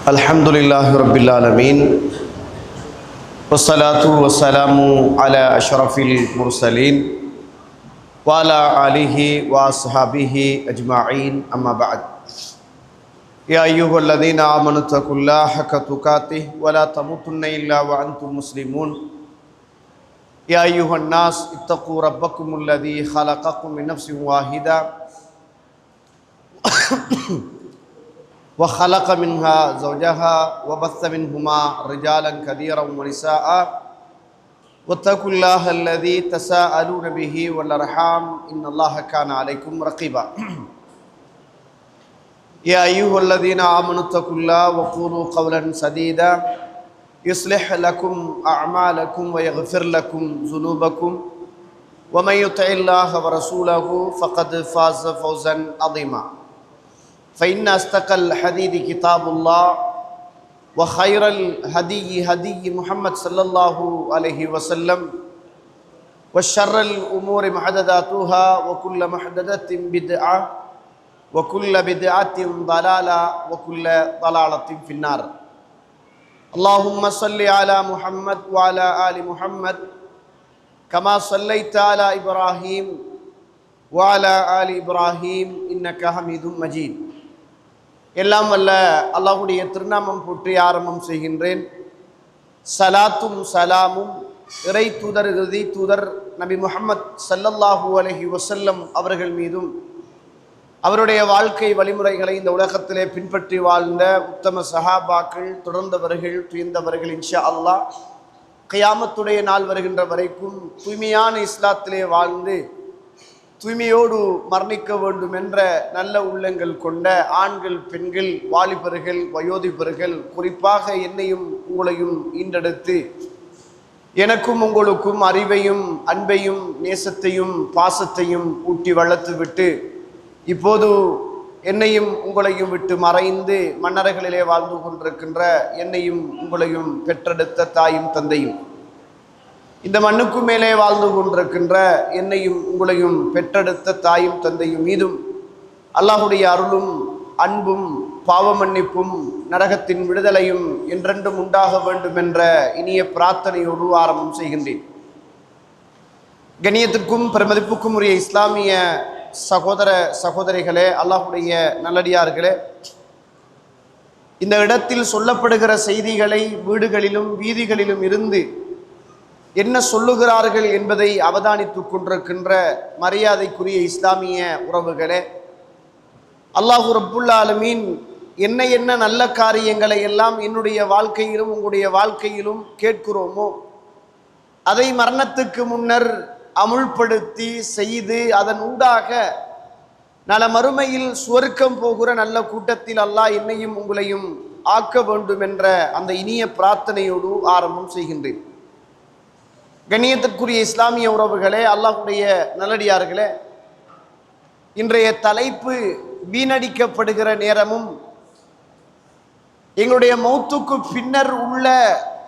Alhamdulillahi Rabbil Alameen. Wassalatu wassalamu ala ashrafil mursaleen wa ala alihi wa ashabihi ajma'in, amma ba'd. Ya ayyuhalladhina amanu taqullaha haqqa tuqatih wa la tamutunna illa wa antum muslimun. Ya ayyuhan nas ittaqu rabbakumul ladzi khalaqakum min nafsin wahida وخلق منها زوجها وبث منهما رجالا كثيرا ونساء واتقوا الله الذي تساءلون به والأرحام إن الله كان عليكم رقيبا يا أيها الذين آمنوا اتقوا الله وقولوا قولا سديدا يصلح لكم أعمالكم ويغفر لكم ذنوبكم ومن يطع الله ورسوله فقد فاز فوزا عظيما فإن أصدق الحديث كتاب الله وخير الهدي هدي محمد صلى الله عليه وسلم وشر الأمور محدثاتها وكل محدثة بدعة وكل بدعة ضلالة وكل ضلالة في النار. اللهم صل على محمد وعلى آل محمد كما صليت على إبراهيم وعلى آل إبراهيم إنك حميد مجيد. எல்லாம் வல்ல அல்லாஹ்வுடைய திருநாமம் போற்றி ஆரம்பம் செய்கின்றேன். சலாத்தும் சலாமும் இறை தூதர் இறுதி தூதர் நபி முஹம்மத் ஸல்லல்லாஹு அலைஹி வஸல்லம் அவர்கள் மீதும் அவருடைய வாழ்க்கை வழிமுறைகளை இந்த உலகத்திலே பின்பற்றி வாழ்ந்த உத்தம சஹாபாக்கள், தொடர்ந்தவர்கள், துயர்ந்தவர்கள் இன்ஷா அல்லாஹ் கியாமத்துடைய நாள் வருகின்ற வரைக்கும் தூய்மையான இஸ்லாத்திலே வாழ்ந்து தூய்மையோடு மரணிக்க வேண்டும் என்ற நல்ல உள்ளங்கள் கொண்ட ஆண்கள், பெண்கள், வாலிபர்கள், வயோதிபர்கள், குறிப்பாக என்னையும் உங்களையும் ஈண்டெடுத்து எனக்கும் உங்களுக்கும் அறிவையும் அன்பையும் நேசத்தையும் பாசத்தையும் ஊட்டி வளர்த்து விட்டு இப்போது என்னையும் உங்களையும் விட்டு மறைந்து மன்னரைகளிலே வாழ்ந்து கொண்டிருக்கின்ற என்னையும் உங்களையும் பெற்றெடுத்த தாயும் தந்தையும், இந்த மண்ணுக்கு மேலே வாழ்ந்து கொண்டிருக்கின்ற என்னையும் உங்களையும் பெற்றெடுத்த தாயும் தந்தையும் மீதும் அல்லாஹ்வுடைய அருளும் அன்பும் பாவ மன்னிப்பும் நரகத்தின் விடுதலையும் என்றென்றும் உண்டாக வேண்டும் என்ற இனிய பிரார்த்தனையோடு ஆரம்பம் செய்கின்றேன். கண்ணியத்திற்கும் பெருமதிப்புக்கும் உரிய இஸ்லாமிய சகோதர சகோதரிகளே, அல்லாஹ்வுடைய நல்லடியார்களே, இந்த இடத்தில் சொல்லப்படுகிற செய்திகளை வீடுகளிலும் வீதிகளிலும் இருந்து என்ன சொல்லுகிறார்கள் என்பதை அவதானித்துக் கொண்டிருக்கின்ற மரியாதைக்குரிய இஸ்லாமிய உறவுகளே, அல்லாஹு ரப்புல் ஆலமீன் என்ன என்ன நல்ல காரியங்களை எல்லாம் என்னுடைய வாழ்க்கையிலும் உங்களுடைய வாழ்க்கையிலும் கேட்கிறோமோ அதை மரணத்துக்கு முன்னர் அமுல்படுத்தி செய்து அதன் ஊடாக நல மறுமையில் சுவர்க்கம் போகிற நல்ல கூட்டத்தில் அல்லாஹ் என்னையும் உங்களையும் ஆக்க வேண்டும் என்ற அந்த இனிய பிரார்த்தனையோடு ஆரம்பம் செய்கின்றேன். கண்ணியத்திற்குரிய இஸ்லாமிய உறவுகளே, அல்லாஹ்வுடைய நல்லடியார்களே, இன்றைய தலைப்பு வீணடிக்கப்படுகிற நேரமும் எங்களுடைய மௌத்துக்கு பின்னர் உள்ள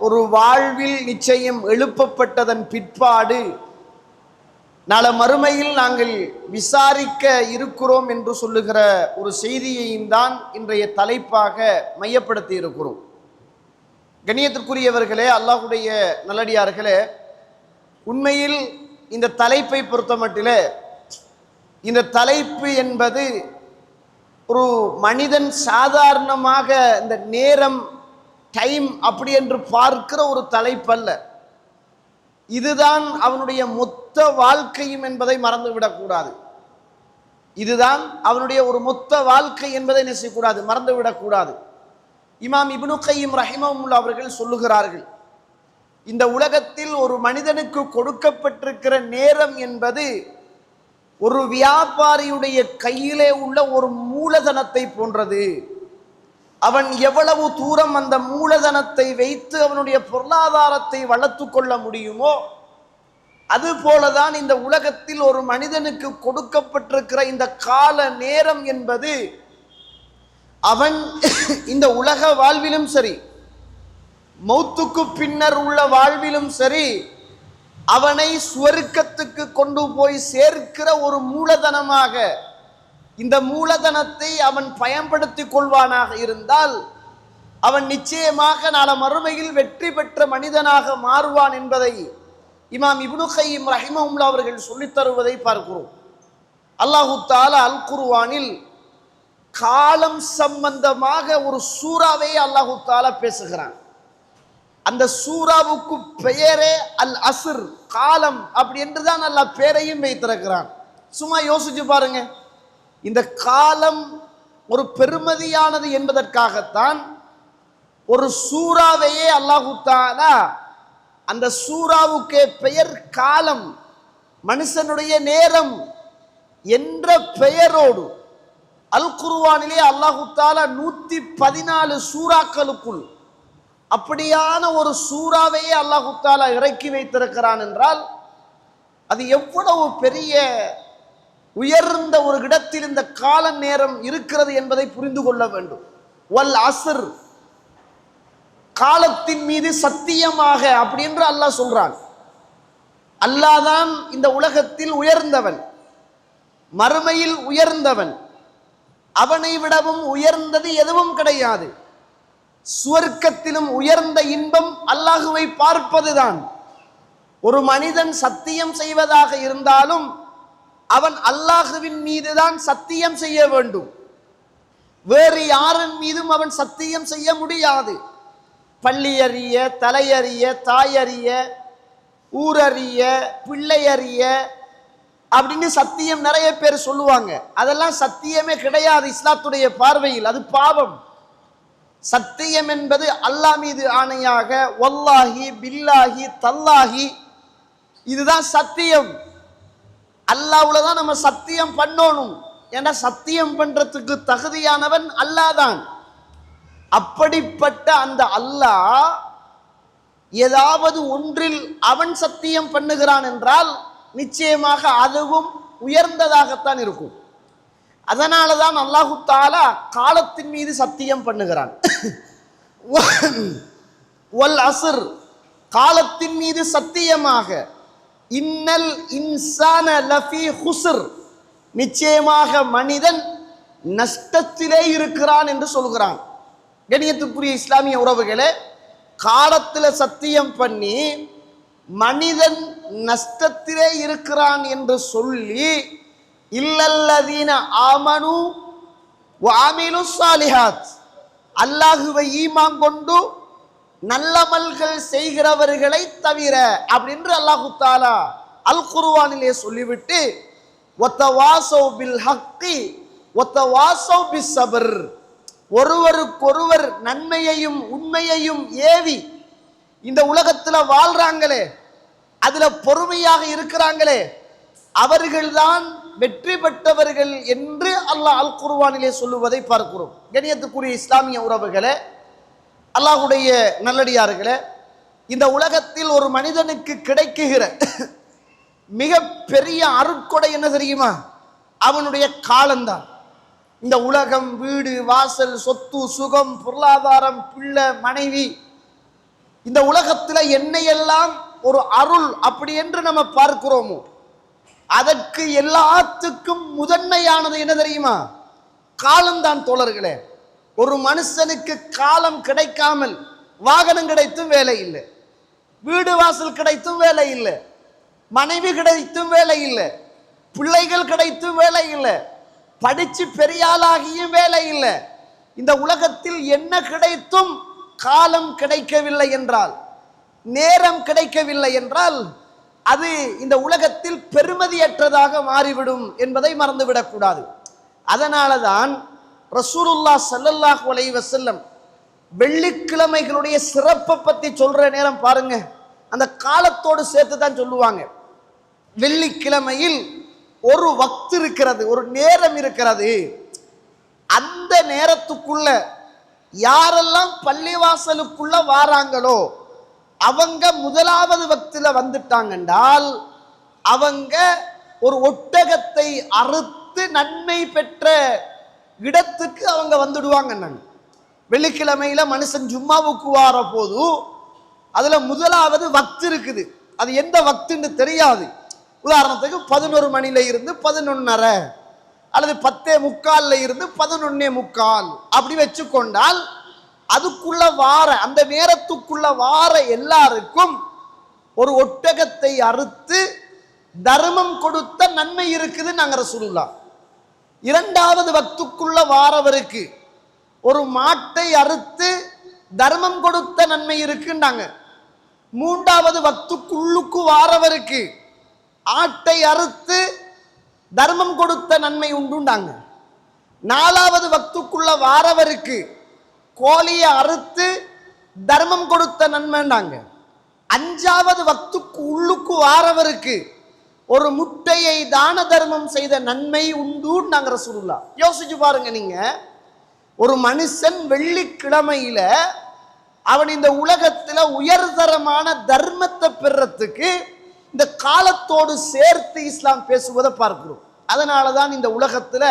ஒரு வாழ்வில் நிச்சயம் எழுப்பப்பட்டதன் பிற்பாடு நாள மறுமையில் நாங்கள் விசாரிக்க இருக்கிறோம் என்று சொல்லுகிற ஒரு செய்தியையும் தான் இன்றைய தலைப்பாக மையப்படுத்தி இருக்கிறோம். கண்ணியத்திற்குரியவர்களே, அல்லாஹ்வுடைய நல்லடியார்களே, உண்மையில் இந்த தலைப்பை பொறுத்தமட்டில் இந்த தலைப்பு என்பது ஒரு மனிதன் சாதாரணமாக இந்த நேரம் டைம் அப்படி என்று பார்க்கிற ஒரு தலைப்பல்ல. இதுதான் அவனுடைய மொத்த வாழ்க்கையும் என்பதை மறந்துவிடக்கூடாது. இதுதான் அவனுடைய ஒரு மொத்த வாழ்க்கை என்பதை என்ன செய்யக்கூடாது, மறந்துவிடக்கூடாது. இமாம் இப்னு கையிம் ரஹிமஹுல்லாஹ் அவர்கள் சொல்லுகிறார்கள், இந்த உலகத்தில் ஒரு மனிதனுக்கு கொடுக்கப்பட்டிருக்கிற நேரம் என்பது ஒரு வியாபாரியுடைய கையிலே உள்ள ஒரு மூலதனத்தை போன்றது. அவன் எவ்வளவு தூரம் அந்த மூலதனத்தை வைத்து அவனுடைய பொருளாதாரத்தை வளர்த்து கொள்ள முடியுமோ அதுபோலதான் இந்த உலகத்தில் ஒரு மனிதனுக்கு கொடுக்கப்பட்டிருக்கிற இந்த கால நேரம் என்பது அவன் இந்த உலக வாழ்விலும் சரி மௌத்துக்கு பின்னர் உள்ள வாழ்விலும் சரி அவனை சுவர்க்கத்துக்கு கொண்டு போய் சேர்க்கிற ஒரு மூலதனமாக இந்த மூலதனத்தை அவன் பயன்படுத்திக் கொள்வானாக இருந்தால் அவன் நிச்சயமாக நாள மறுமையில் வெற்றி பெற்ற மனிதனாக மாறுவான் என்பதை இமாம் இப்னு கையிம் ரஹிமஹுல்லாஹ் அவர்கள் சொல்லித் தருவதை பார்க்கிறோம். அல்லாஹு தஆலா அல் குர்ஆனில் காலம் சம்பந்தமாக ஒரு சூறாவை அல்லாஹு தஆலா பேசுகிறான். அந்த சூறாவுக்கு பெயரே அல் அஸ்ர், காலம் அப்படி என்றுதான் அல்லாஹ் பேரையும் வைத்திருக்கிறான். சும்மா யோசிச்சு பாருங்க, இந்த காலம் ஒரு பெருமதியானது என்பதற்காகத்தான் ஒரு சூறாவையே அல்லாஹு தஆலா அந்த சூறாவுக்கு பெயர் காலம், மனுஷனுடைய நேரம் என்ற பெயரோடு அல் குர்ஆனிலே அல்லாஹு தஆலா 114 சூறாக்களுக்குள் அப்படியான ஒரு சூறாவையே அல்லாஹு தஆலா இறக்கி வைத்திருக்கிறான் என்றால் அது எவ்வளவு பெரிய உயர்ந்த ஒரு இடத்தில் இந்த கால நேரம் இருக்கிறது என்பதை புரிந்து கொள்ள வேண்டும். வல் அஸ்ர், காலத்தின் மீது சத்தியமாக அப்படி என்று அல்லாஹ் சொல்றான். அல்லாஹ் தான் இந்த உலகத்தில் உயர்ந்தவன், மறுமையில் உயர்ந்தவன், அவனை விடவும் உயர்ந்தது எதுவும் கிடையாது. சுவர்க்கத்திலும் உயர்ந்த இன்பம் அல்லாஹுவை பார்ப்பதுதான். ஒரு மனிதன் சத்தியம் செய்வதாக இருந்தாலும் அவன் அல்லாஹுவின் மீதுதான் சத்தியம் செய்ய வேண்டும், வேறு யாரின் மீதும் அவன் சத்தியம் செய்ய முடியாது. பள்ளி அறிய, தலையறிய, தாயறிய, ஊரறிய, பிள்ளையறிய அப்படின்னு சத்தியம் நிறைய பேர் சொல்லுவாங்க. அதெல்லாம் சத்தியமே கிடையாது இஸ்லாத்துடைய பார்வையில், அது பாவம். சத்தியம் என்பது அல்லாஹ் மீது ஆணையாக வல்லாஹி பில்லாஹி தல்லாஹி, இதுதான் சத்தியம். அல்லாஹ்வுல தான் நம்ம சத்தியம் பண்ணணும். ஏன்னா சத்தியம் பண்றதுக்கு தகுதியானவன் அல்லாஹ் தான். அப்படிப்பட்ட அந்த அல்லாஹ் ஏதாவது ஒன்றில் அவன் சத்தியம் பண்ணுகிறான் என்றால் நிச்சயமாக அதுவும் உயர்ந்ததாகத்தான் இருக்கும். அதனால தான் அல்லாஹு தஆலா காலத்தின் மீது சத்தியம் பண்ணுகிறான். வல் அஸ்ர், காலத்தின் மீது சத்தியமாக, இன்னல் இன்சான லஃபீ ஹுஸ்ர், நிச்சயமாக மனிதன் நஷ்டத்திலே இருக்கிறான் என்று சொல்கிறான். கண்ணியத்துக்குரிய இஸ்லாமிய உறவுகளே, காலத்தில் சத்தியம் பண்ணி மனிதன் நஷ்டத்திலே இருக்கிறான் என்று சொல்லி இல்லல்லதீன ஆமனு வஅமிலு ஸாலிஹாத், அல்லாஹுவை ஈமான் கொண்டு நல்லமல்கள் செய்கிறவர்களை தவிர அப்படின்று அல்லாஹு தஆலா அல் குர்ஆனிலே சொல்லிவிட்டு வதவாஸௌ பில் ஹக்கி வதவாஸௌ பிஸ் ஸப்ர், ஒருவருக்கொருவர் நன்மையையும் உண்மையையும் ஏவி இந்த உலகத்துல வாழ்றாங்களே, அதுல பொறுமையாக இருக்கிறாங்களே, அவர்கள்தான் வெற்றி பெற்றவர்கள் என்று அல்லாஹ் அல் குர்ஆனிலே சொல்லுவதை பார்க்கிறோம். கண்ணியத்துக்குரிய இஸ்லாமிய உறவுகளே, அல்லாஹ்வுடைய நல்லடியார்களே, இந்த உலகத்தில் ஒரு மனிதனுக்கு கிடைக்குகிற மிக பெரிய அருட்கொடை என்ன தெரியுமா? அவனுடைய காலம்தான். இந்த உலகம், வீடு வாசல், சொத்து சுகம், பொருளாதாரம், பிள்ளை மனைவி, இந்த உலகத்துல என்னையெல்லாம் ஒரு அருள் அப்படி என்று நம்ம பார்க்கிறோமோ, அதற்கு எல்லாத்துக்கும் முதன்மையானது என்ன தெரியுமா? காலம்தான் தோழர்களே. ஒரு மனுஷனுக்கு காலம் கிடைக்காமல் வாகனம் கிடைத்தும் வேலை இல்லை, வீடு வாசல் கிடைத்தும் வேலை இல்லை, மனைவி கிடைத்தும் வேலை இல்லை, பிள்ளைகள் கிடைத்தும் வேலை இல்லை, படிச்சு பெரியாளாகியும் வேலை இல்லை. இந்த உலகத்தில் என்ன கிடைத்தும் காலம் கிடைக்கவில்லை என்றால், நேரம் கிடைக்கவில்லை என்றால் அது இந்த உலகத்தில் பெருமதியற்றதாக மாறிவிடும் என்பதை மறந்துவிடக்கூடாது. அதனால தான் ரசூலுல்லாஹ் ஸல்லல்லாஹு அலைஹி வஸல்லம் வெள்ளிக்கிழமைகளுடைய சிறப்பை பத்தி சொல்ற நேரம் பாருங்க, அந்த காலத்தோடு சேர்த்து தான் சொல்லுவாங்க. வெள்ளிக்கிழமையில் ஒரு வக்த் இருக்கிறது, ஒரு நேரம் இருக்கிறது. அந்த நேரத்துக்குள்ள யாரெல்லாம் பள்ளிவாசலுக்குள்ள வாராங்களோ அவங்க முதலாவது வக்தில வந்துட்டாங்க என்றால் அவங்க ஒரு ஒட்டகத்தை அறுத்து நன்மை பெற்ற இடத்துக்கு அவங்க வந்துடுவாங்க. வெள்ளிக்கிழமையில மனுஷன் ஜும்மாவுக்கு வார போது அதுல முதலாவது வக்த் இருக்குது. அது எந்த வக்துன்னு தெரியாது. உதாரணத்துக்கு 11 மணில இருந்து 11:30 அல்லது 10:45 இருந்து 11:45 அப்படி வச்சுக்கொண்டால் அதுக்குள்ள வார அந்த நேரத்துக்குள்ள வார எல்லாருக்கும் ஒரு ஒட்டகத்தை அறுத்து தர்மம் கொடுத்த நன்மை இருக்குது நாங்க ரசூலுல்லாஹ். இரண்டாவது வக்துக்குள்ள வாரவருக்கு ஒரு மாட்டை அறுத்து தர்மம் கொடுத்த நன்மை இருக்குண்டாங்க. மூன்றாவது வக்துக்குள்ளுக்கு வாரவருக்கு ஆட்டை அறுத்து தர்மம் கொடுத்த நன்மை உண்டுண்டாங்க. நாலாவது வக்துக்குள்ள வாரவருக்கு கோழியை அறுத்து தர்மம் கொடுத்த நன்மைண்டாங்க. அஞ்சாவது வக்துக்கு உள்ளுக்கு வாரவருக்கு ஒரு முட்டையை தான தர்மம் செய்த நன்மை உண்டு நாங்க ரசூலுல்லாஹ். யோசிச்சு பாருங்க நீங்க, ஒரு மனுஷன் வெள்ளிக்கிழமையில அவன் இந்த உலகத்துல உயர்தரமான தர்மத்தை பெறத்துக்கு இந்த காலத்தோடு சேர்த்து இஸ்லாம் பேசுவதை பார்க்கிறோம். அதனாலதான் இந்த உலகத்துல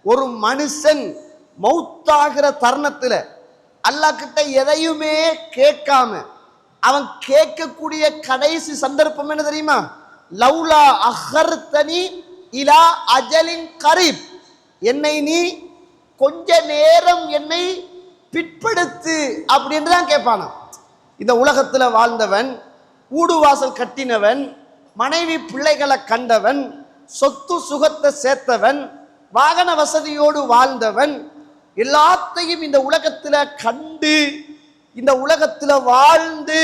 ஒரு மனுஷன் மௌத்தாகிற தருணத்துல அல்லாஹ் கிட்ட எதையுமே கேட்காம அவன் கேட்கக்கூடிய கடைசி சந்தர்ப்பம் என்ன தெரியுமா? லௌலா அஹர்தனி இலா அஜலின் கரீப், என்னை நீ கொஞ்ச நேரம் என்னை பிற்படுத்து அப்படின்னு தான் கேட்பானா. இந்த உலகத்துல வாழ்ந்தவன், ஊடு வாசல் கட்டினவன், மனைவி பிள்ளைகளை கண்டவன், சொத்து சுகத்தை சேர்த்தவன், வாகன வசதியோடு வாழ்ந்தவன், எல்லாத்தையும் இந்த உலகத்துல கண்டு இந்த உலகத்துல வாழ்ந்து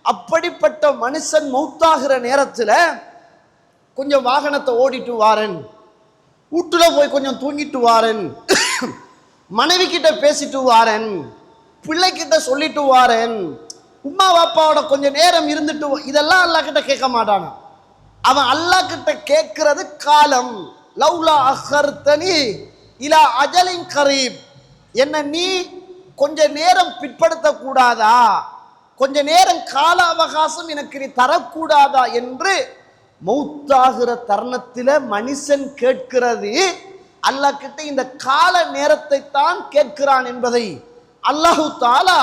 அப்படிப்பட்ட மனுஷன் மௌத்தாகிற நேரத்துல கொஞ்சம் வாகனத்தை ஓடிட்டு வாரன், வீட்டுல போய் கொஞ்சம் தூங்கிட்டு வாரன், மனைவி கிட்ட பேசிட்டு வாரன், பிள்ளை கிட்ட சொல்லிட்டு வாரன், உம்மா பாப்பாவோட கொஞ்சம் நேரம் இருந்துட்டு, இதெல்லாம் அல்லாஹ் கிட்ட கேட்க மாட்டானா. அவன் அல்லாஹ் கிட்ட கேட்கிறது காலம். லௌலா அஹர்தனி இலா அஜலின் கரீப், என்ன நீ கொஞ்ச நேரம் பிற்படுத்த கூடாதா, கொஞ்ச நேரம் கால அவகாசம் எனக்கு நீ தரக்கூடாதா என்று மௌத்தாகிற தருணத்தில மனுஷன் கேட்கிறது அல்லாஹ் கிட்ட இந்த கால நேரத்தை தான் கேட்கிறான் என்பதை அல்லாஹு தஆலா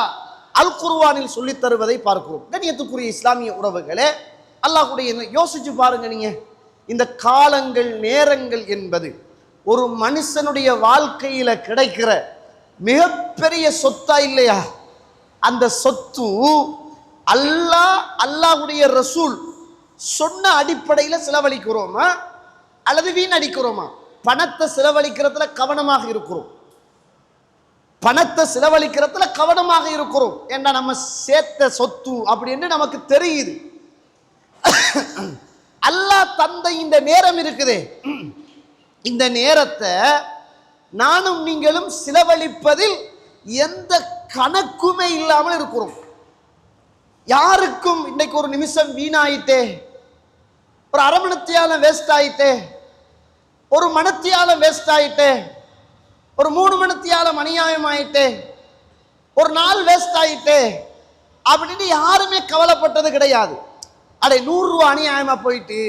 அல் குர்ஆனில் சொல்லி தருவதை பார்க்கிறோம். கண்ணியத்துக்குரிய இஸ்லாமிய உறவுகளே, அல்லாஹ்வுடைய யோசிச்சு பாருங்க நீங்க, இந்த காலங்கள் நேரங்கள் என்பது ஒரு மனுஷனுடைய வாழ்க்கையில கிடைக்கிற மிகப்பெரிய சொத்தா இல்லையா? அந்த சொத்து அல்லாஹ்வுடைய ரசூல் சொன்ன அடிப்படையில செலவழிக்கிறோமா அல்லது வீணடிக்கிறோமா? பணத்தை செலவழிக்கிறதுல கவனமாக இருக்கிறோம், பணத்தை செலவழிக்கிறதுல கவனமாக இருக்கிறோம். ஏன்னா நம்ம சேர்த்த சொத்து அப்படின்னு நமக்கு தெரியுது. அல்லாஹ் தந்த இந்த நேரம் இருக்குதே, இந்த நேரத்தை நானும் நீங்களும் செலவழிப்பதில் எந்த கணக்குமே இல்லாமல் இருக்கிறோம். யாருக்கும் இன்னைக்கு ஒரு நிமிஷம் வீணாயிட்டே, ஒரு அரை மணித்தியாலம் வேஸ்ட் ஆயிட்டே, ஒரு மணித்தியாலம் வேஸ்ட் ஆயிட்டே, ஒரு 3 மணித்தியாலம் அநியாயம் ஆயிட்டே, ஒரு நாள் வேஸ்ட் ஆயிட்டே அப்படின்னு யாருமே கவலைப்பட்டது கிடையாது. அடே 100 ரூபா அநியாயமா போயிட்டு,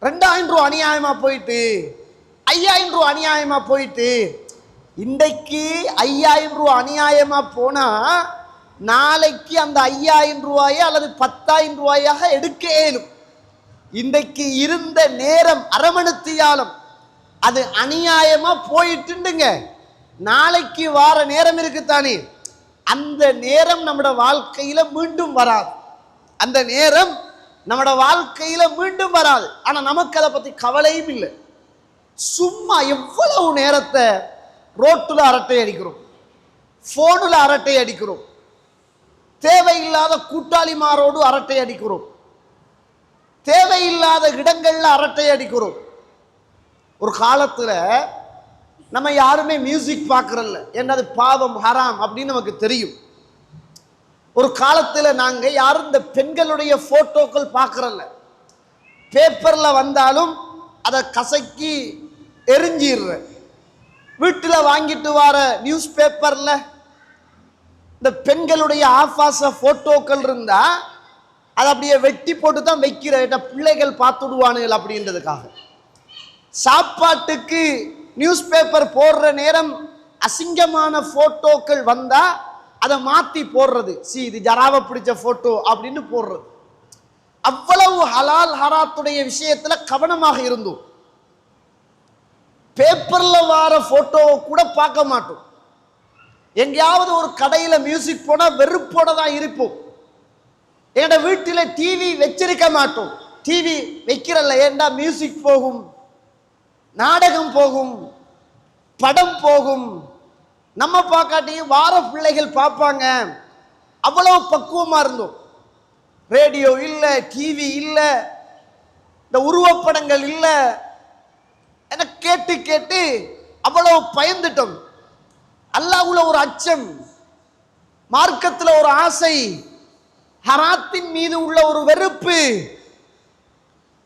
2000 ரூபா அநியாயமா போயிட்டு, 5000 ரூபா அநியாயமா போயிட்டு. இன்றைக்கு 5000 ரூபா அநியாயமா போனா நாளைக்கு அந்த 5000 ரூபாயை அல்லது 10000 ரூபாயாக எடுக்க இயலும். இன்றைக்கு இருந்த நேரம் அரை மணித்தியாலம் அது அநியாயமா போயிட்டுங்க, நாளைக்கு வார நேரம் இருக்குத்தானே, அந்த நேரம் நம்மட வாழ்க்கையில மீண்டும் வராது. அந்த நேரம் நம்மட வாழ்க்கையில மீண்டும் வராது. ஆனா நமக்கு அதை பத்தி கவலையும் இல்லை. சும்மா எவ்வளவு நேரத்தை ரோட்டுல அரட்டை அடிக்கிறோம், போனுல அரட்டை அடிக்கிறோம், தேவையில்லாத கூட்டாளிமாரோடு அரட்டை அடிக்கிறோம், தேவையில்லாத இடங்கள்ல அரட்டை அடிக்கிறோம். ஒரு காலத்துல நம்ம யாருமே மியூசிக் பார்க்கறல்ல, என்னது பாவம் ஹராம் அப்படின்னு நமக்கு தெரியும். ஒரு காலத்துல நாங்க யாரும் இந்த பெண்களுடைய போட்டோக்கள் பார்க்கறல்ல, பேப்பர்ல வந்தாலும் அதை கசக்கி எரிஞ்சிடுற, வீட்டுல வாங்கிட்டு வர நியூஸ் பேப்பர்ல இந்த பெண்களுடைய ஆபாச போட்டோக்கள் இருந்தா அதை அப்படியே வெட்டி போட்டு தான் வைக்கிற, பிள்ளைகள் பார்த்துடுவானுகள் அப்படின்றதுக்காக. சாப்பாட்டுக்கு நியூஸ் பேப்பர் போடுற நேரம் அசிங்கமான போட்டோக்கள் வந்தா அதை மாத்தி போடுறது, இது ஜராவ பிடிச்ச போட்டோ அப்படின்னு போடுறது. அவ்வளவு ஹலால் ஹராத்துடைய விஷயத்துல கவனமாக இருந்தோம். பேப்பர்ல வர போட்டோவை கூட பார்க்க மாட்டோம். எங்கேயாவது ஒரு கடையில மியூசிக் போனா வெறுப்போட தான் இருப்போம். எங்கட வீட்டில டிவி வச்சிருக்க மாட்டோம். டிவி வைக்கிறல்ல, ஏண்டா மியூசிக் போகும், நாடகம் போகும், படம் போகும். நம்ம பார்க்காட்டியும் வார பிள்ளைகள் பார்ப்பாங்க. அவ்வளவு பக்குவமா இருந்தோம். ரேடியோ இல்ல, டிவி இல்ல, இந்த உருவப்படங்கள் இல்ல. என கேட்டு கேட்டு அவ்வளவு பயந்துட்டோம். அல்லாஹ்வுல ஒரு அச்சம், மார்க்கத்துல ஒரு ஆசை, ஹராத்தின் மீது உள்ள ஒரு வெறுப்பு,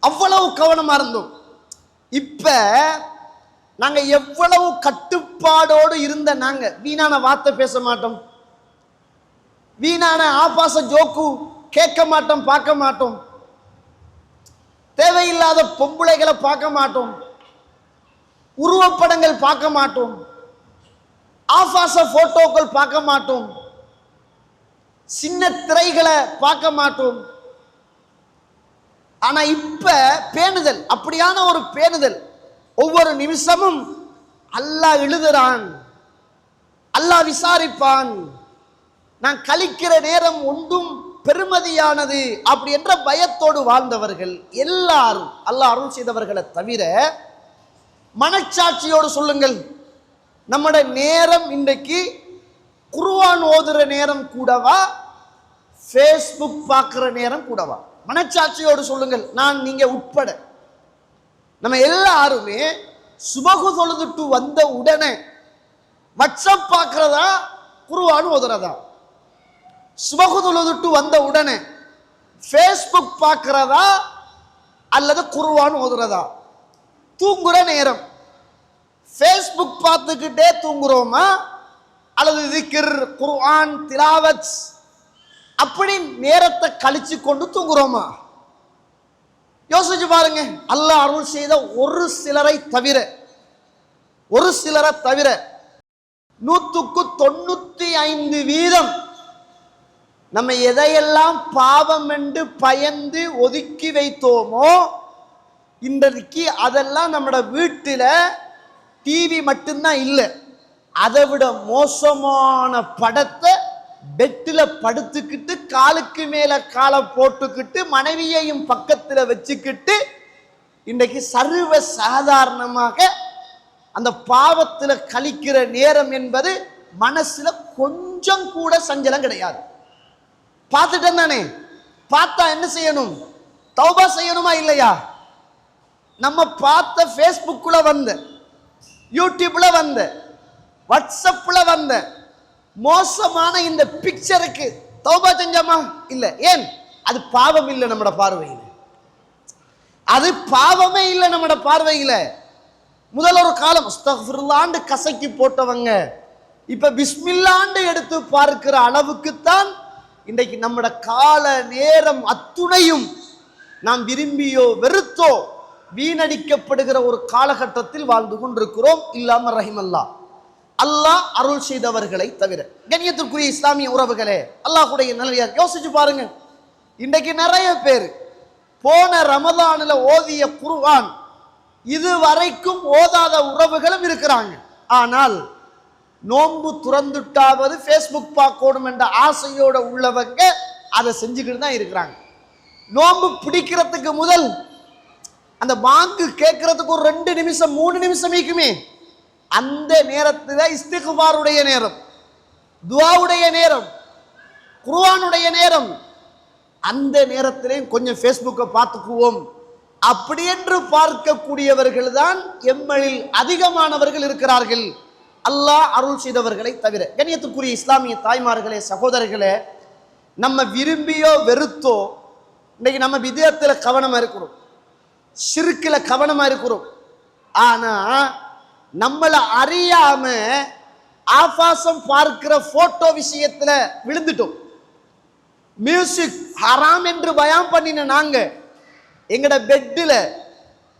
அவ்வளவு கவனமா இருந்தோம். இப்ப நாங்க எவ்வளவு கட்டுப்பாடோடு இருந்த நாங்க வீணான வார்த்தை பேச மாட்டோம், வீணான ஆபாச ஜோக்கு கேட்க மாட்டோம், பார்க்க மாட்டோம், தேவையில்லாத பொம்பளைகளை பார்க்க மாட்டோம், உருவப்படங்கள் பார்க்க மாட்டோம், ஆபாச போட்டோக்கள் பார்க்க மாட்டோம், சின்ன திரைகளை பார்க்க மாட்டோம். ஆனா இப்ப பேணுதல், அப்படியான ஒரு பேணுதல். ஒவ்வொரு நிமிஷமும் அல்லாஹ் எழுதுறான், அல்லாஹ் விசாரிப்பான். நான் கழிக்கிற நேரம் ஒன்றும் பெருமதியானது அப்படி என்ற பயத்தோடு வாழ்ந்தவர்கள் எல்லாரும், அல்லாஹ் அருள் செய்தவர்களை தவிர, மனச்சாட்சியோடு சொல்லுங்கள், நம்முடைய நேரம் இன்றைக்கு குர்ஆன் ஓதுற நேரம் கூடவா, ஃபேஸ்புக் பார்க்கிற நேரம் கூடவா? மனச்சாட்சியோடு சொல்லுங்கள், நான் நீங்க உட்பட. நம்ம எல்லாருமே சுபகு தொழுதுட்டு வந்த உடனே வாட்ஸ்அப் பார்க்கிறதா, குர்ஆன் ஓதுறதா? சுபகு தொழுதுட்டு வந்த உடனே ஃபேஸ்புக் பார்க்கிறதா அல்லது குர்ஆன் ஓதுறதா? தூங்குற நேரம் ஃபேஸ்புக் பார்த்துக்கிட்டே தூங்குறோமா அல்லது திக்ர், குர்ஆன் திலாவத் அப்படி நேரத்தை கழிச்சு கொண்டு தூங்குறோமா? யோசிச்சு பாருங்க. அல்லாஹ் அருள் செய்த ஒரு சிலரை தவிர, ஒரு சிலரை தவிர 195% நம்ம எதையெல்லாம் பாவம் என்று பயந்து ஒதுக்கி வைத்தோமோ இன்றைக்கு அதெல்லாம் நம்மளோட வீட்டில் டிவி மட்டும்தான் இல்லை, அதை விட மோசமான படத்தை பெட்டில் படுத்துக்கிட்டு காலுக்கு மேல காலை போட்டுக்கிட்டு மனைவியையும் பக்கத்தில் வச்சுக்கிட்டு இன்றைக்கு சர்வ சாதாரணமாக அந்த பாவத்தில் கழிக்கிற நேரம் என்பது மனசுல கொஞ்சம் கூட சஞ்சலம் கிடையாது. பார்த்துட்டேன் தானே, பார்த்தா என்ன செய்யணும்? தௌபா செய்யணுமா இல்லையா? நம்ம பார்த்த ஃபேஸ்புக்குள்ள வந்த, யூடியூப்ல வந்த, வாட்ஸ்அப்ல வந்த மோசமான இந்த பிக்சருக்கு தௌபா செஞ்சோமா? இல்ல. ஏன்? அது பாவம் இல்லை நம்மட பார்வையில், அது பாவமே இல்லை நம்மட பார்வையில். முதல் ஒரு காலம் அஸ்தக்ஃபிருல்லாஹ்னு கசக்கி போட்டவங்க இப்ப பிஸ்மில்லாஹ்னு எடுத்து பார்க்கிற அளவுக்குத்தான் இன்றைக்கு நம்மட கால நேரம் அத்துணையும் நாம் விரும்பியோ வெறுத்தோ வீணடிக்கப்படுகிற ஒரு காலகட்டத்தில் வாழ்ந்து கொண்டிருக்கிறோம். இல்லாம ரஹிமல்லா, அல்லாஹ் அருள் செய்தவர்களை தவிர. கண்ணியத்திற்குரிய இஸ்லாமிய உறவுகளே, அல்லாஹ்வுடைய நல்லடியார், யோசிச்சு பாருங்க. இன்றைக்கு நிறைய பேர் போன ரமதானில் ஓதிய குர்ஆன் இதுவரைக்கும் ஓதாத உறவுகளும் இருக்கிறாங்க. ஆனால் நோன்பு துறந்துட்டாவது ஃபேஸ்புக் பார்க்கணும் என்ற ஆசையோட உள்ளவங்க அதை செஞ்சுக்கிட்டு தான் இருக்கிறாங்க. நோன்பு பிடிக்கிறதுக்கு முதல் அந்த பாங்கு கேட்கறதுக்கு ஒரு 2 நிமிஷம் 3 நிமிஷம் இருக்குமே, அந்த நேரத்தில் இஸ்திக்பாருடைய நேரம், துஆவுடைய நேரம், குர்ஆனுடைய நேரம், அந்த நேரத்திலே கொஞ்சம் ஃபேஸ்புக்கை பார்த்துக்குவோம் அப்படி என்று பார்க்கக்கூடியவர்கள் தான் எம்மளில் அதிகமானவர்கள் இருக்கிறார்கள், அல்லாஹ் அருள் செய்தவர்களை தவிர. கண்ணியத்துக்குரிய இஸ்லாமிய தாய்மார்களே, சகோதரர்களே, நம்ம விரும்பியோ வெறுத்தோ இன்னைக்கு நம்ம விதயத்தில் கவனமா இருக்கிறோம், ஷிர்கில் கவனமா இருக்கிறோம். ஆனா நம்மளை அறியாம ஆபாசம் பார்க்கிற போட்டோ விஷயத்துல விழுந்துட்டோம். மியூசிக் ஹராம் என்று பயான் பண்ணின நாங்க எங்கட பெட்ல,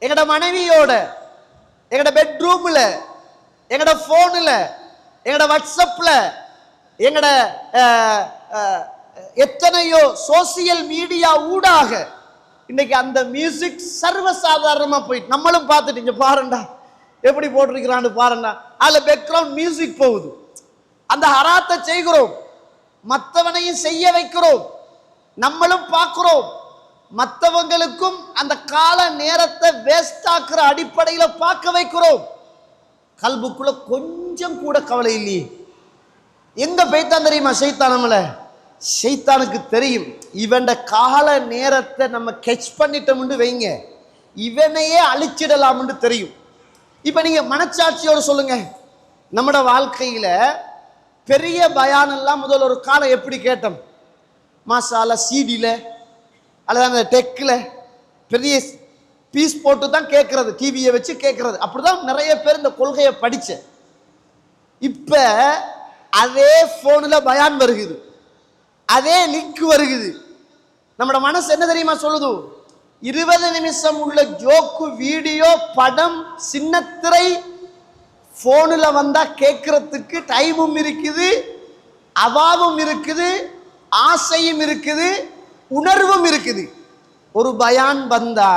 எங்கட மனைவியோட, எங்கட பெட்ரூம்ல, எங்கட போன்ல, எங்கட வாட்ஸ்அப்ல, எங்கட எத்தனையோ சோசியல் மீடியா ஊடாக இன்னைக்கு அந்த மியூசிக் சர்வசாதாரணமா போயிட்டு நம்மளும் பார்த்துட்டு, இங்க பாருண்டா எப்படி போட்டிருக்கிறான்னு பாருண்டா, அதுல பேக்ரவுண்ட் மியூசிக் போகுது. அந்த ஹராத்தை செய்கிறோம், மற்றவனையும் செய்ய வைக்கிறோம், நம்மளும் பார்க்கிறோம், மற்றவங்களுக்கும் அந்த கால நேரத்தை வேஸ்ட் ஆக்குற அடிப்படையில் பார்க்க வைக்கிறோம். கல்புக்குள்ள கொஞ்சம் கூட கவலை இல்லையே. எங்க போய்த்தான் தெரியுமா ஷைத்தான் நம்மள? ஷைத்தானுக்கு தெரியும் இவன் கால நேரத்தை நம்ம கெச் பண்ணிட்டோம்னு வைங்க, இவனையே அழிச்சிடலாம்னு தெரியும். இப்ப நீங்க மனச்சாட்சியோட சொல்லுங்க, நம்மட வாழ்க்கையில பெரிய பயான் எல்லாம் முதல் ஒரு காலம் எப்படி கேட்டோம்? மாசால சிடியில அல்லது அந்த டெக்கில் பெரிய பீஸ் போட்டு தான் கேட்கறது, டிவியை வச்சு கேட்கறது. அப்படிதான் நிறைய பேர் இந்த கொள்கையை படிச்ச. இப்ப அதே போன்ல பயான் வருகுது, அதே லிங்க் வருகுது. நம்மட மனசு என்ன தெரியுமா சொல்லுது? 20 நிமிஷம் உள்ள ஜோக்கு வீடியோ படம் சின்னத்திரை போன்ல வந்தா கேட்கறதுக்கு டைமும் இருக்குது, அவாவும் இருக்குது, ஆசையும் இருக்குது, உணர்வும் இருக்குது. ஒரு பயான் வந்தா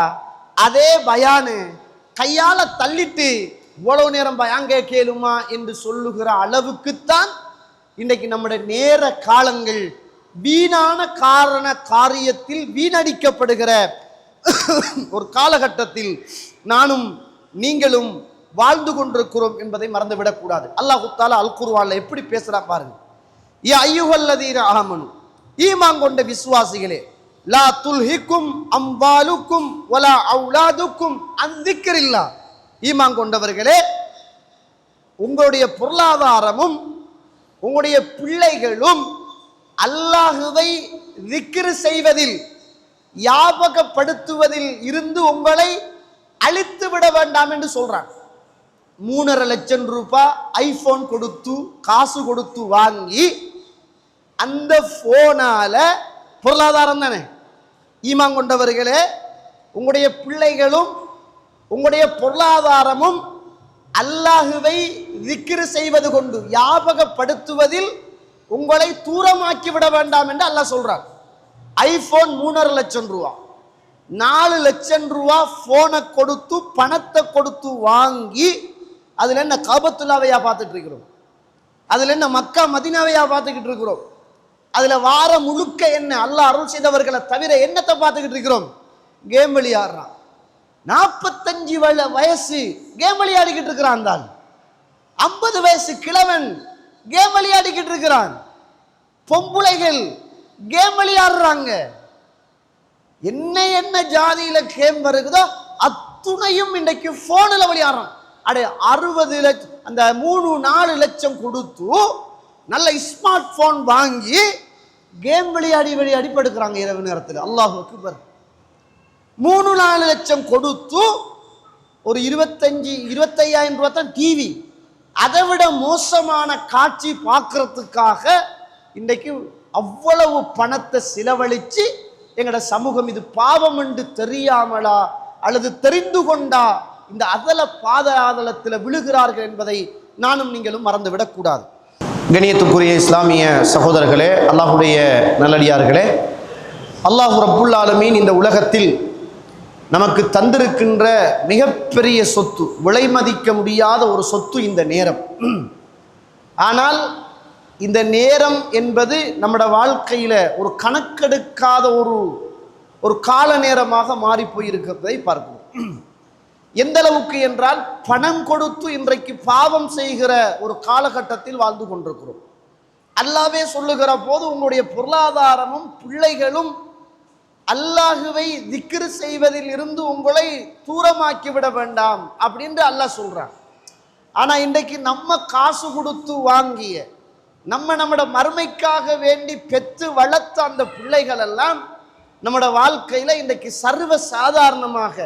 அதே பயானு கையால தள்ளிட்டு இவ்வளவு நேரம் பயான் கேளுமா என்று சொல்லுகிற அளவுக்குத்தான் இன்றைக்கு நம்முடைய நேர காலங்கள் வீணான காரியத்தில் வீணடிக்கப்படுகிற ஒரு காலகட்டத்தில் நானும் நீங்களும் வாழ்ந்து கொண்டிருக்கிறோம் என்பதை மறந்துவிடக் கூடாது. அல்லாஹ் தஆலா அல் குர்ஆன்ல எப்படி பேசுறான் பாருங்க. யா அய்யுஹல்லதீன ஆமனு, ஈமான் கொண்ட விசுவாசிகளே, லா துல்ஹிக்கும் அம்வாலுக்கும் வலா அவுலாதுக்கும் அன் திக்ரில்லாஹ், ஈமான் கொண்டவர்களே, உங்களுடைய பொருளாதாரமும் உங்களுடைய பிள்ளைகளும் அல்லாஹுவை திக்ர் செய்வதில் ஞாபகப்படுத்துவதில் இருந்து உங்களை அழித்து விட வேண்டாம் என்று சொல்றான். 3.5 லட்சம் ரூபாய் ஐபோன் கொடுத்து காசு கொடுத்து வாங்கி அந்த போனால பொருளாதாரம் தானே. ஈமான் கொண்டவர்களே, உங்களுடைய பிள்ளைகளும் உங்களுடைய பொருளாதாரமும் அல்லாஹுவை திக்ர் செய்வது கொண்டு ஞாபகப்படுத்துவதில் உங்களை தூரமாக்கி விட வேண்டாம் என்று அல்லாஹ் சொல்றான். ஐபோன் 3.5 லட்சம் ரூபா, 4 லட்சம் ரூபா போனை கொடுத்து பணத்தை கொடுத்து வாங்கி அதுல என்ன காபத்துல்லாவையா பார்த்துட்டு இருக்கிறோம், அதுல என்ன மக்கா மதீனாவையா பார்த்துக்கிட்டு இருக்கிறோம், அதுல வார முழுக்க என்ன அல்லாஹ் அருள் செய்தவர்களை தவிர என்னத்தை பார்த்துக்கிட்டு இருக்கிறோம்? கேம் விளையாடுறான். 45 வயசு கேம் விளையாடிக்கிட்டு இருக்கிறான். தான் 50 வயசு கிழவன் கேம் விளையாடிக்கிட்டு இருக்கிறான். பொம்புளைகள் கேம் விளையாடுறாங்க. என்ன ஜாதியில கேம் வருகுதோ அத்துணையும் இன்றைக்கு போன்ல விளையாடுறான். அடே 60 லட்சம் அந்த 3-4 லட்சம் கொடுத்து நல்ல ஸ்மார்ட் போன் வாங்கி கேம் விளையாடி படுக்கிறாங்க இரவு நேரத்தில். அல்லாஹ் அக்பர். 3-4 லட்சம் கொடுத்து ஒரு 25,000 ரூபாய் தான் டிவி. அதை விட மோசமான காட்சி பார்க்கறதுக்காக இன்றைக்கு அவ்வளவு பணத்தை செலவழிச்சு எங்களோட சமூகம் இது பாவம் என்று தெரியாமலா அல்லது தெரிந்து கொண்டா இந்த பாதாளத்தில் விழுகிறார்கள் என்பதை நானும் நீங்களும் மறந்துவிடக்கூடாது. கணியத்துக்குரிய இஸ்லாமிய சகோதரர்களே, அல்லாஹுடைய நல்லடியார்களே, அல்லாஹ் ரப்புல் ஆலமீன் இந்த உலகத்தில் நமக்கு தந்திருக்கின்ற மிகப்பெரிய சொத்து, விலை மதிக்க முடியாத ஒரு சொத்து இந்த நேரம். ஆனால் இந்த நேரம் என்பது நம்முடைய வாழ்க்கையில ஒரு கணக்கெடுக்காத ஒரு கால நேரமாக மாறி போயிருக்கிறதை பார்க்கிறோம். எந்த அளவுக்கு என்றால் பணம் கொடுத்து இன்றைக்கு பாவம் செய்கிற ஒரு காலகட்டத்தில் வாழ்ந்து கொண்டிருக்கிறோம். அல்லாஹ்வே சொல்லுகிற போது உங்களுடைய பொருளாதாரமும் பிள்ளைகளும் அல்லாஹுவை திக்ர் செய்வதில் இருந்து உங்களை தூரமாக்கி விட வேண்டாம் அப்படின்னு அல்லாஹ் சொல்றான். ஆனா இன்றைக்கு நம்ம காசு கொடுத்து வாங்கிய நம்மட மறுமைக்காக வேண்டி பெற்று வளர்த்த அந்த பிள்ளைகள் எல்லாம் நம்மட வாழ்க்கையில இன்றைக்கு சர்வ சாதாரணமாக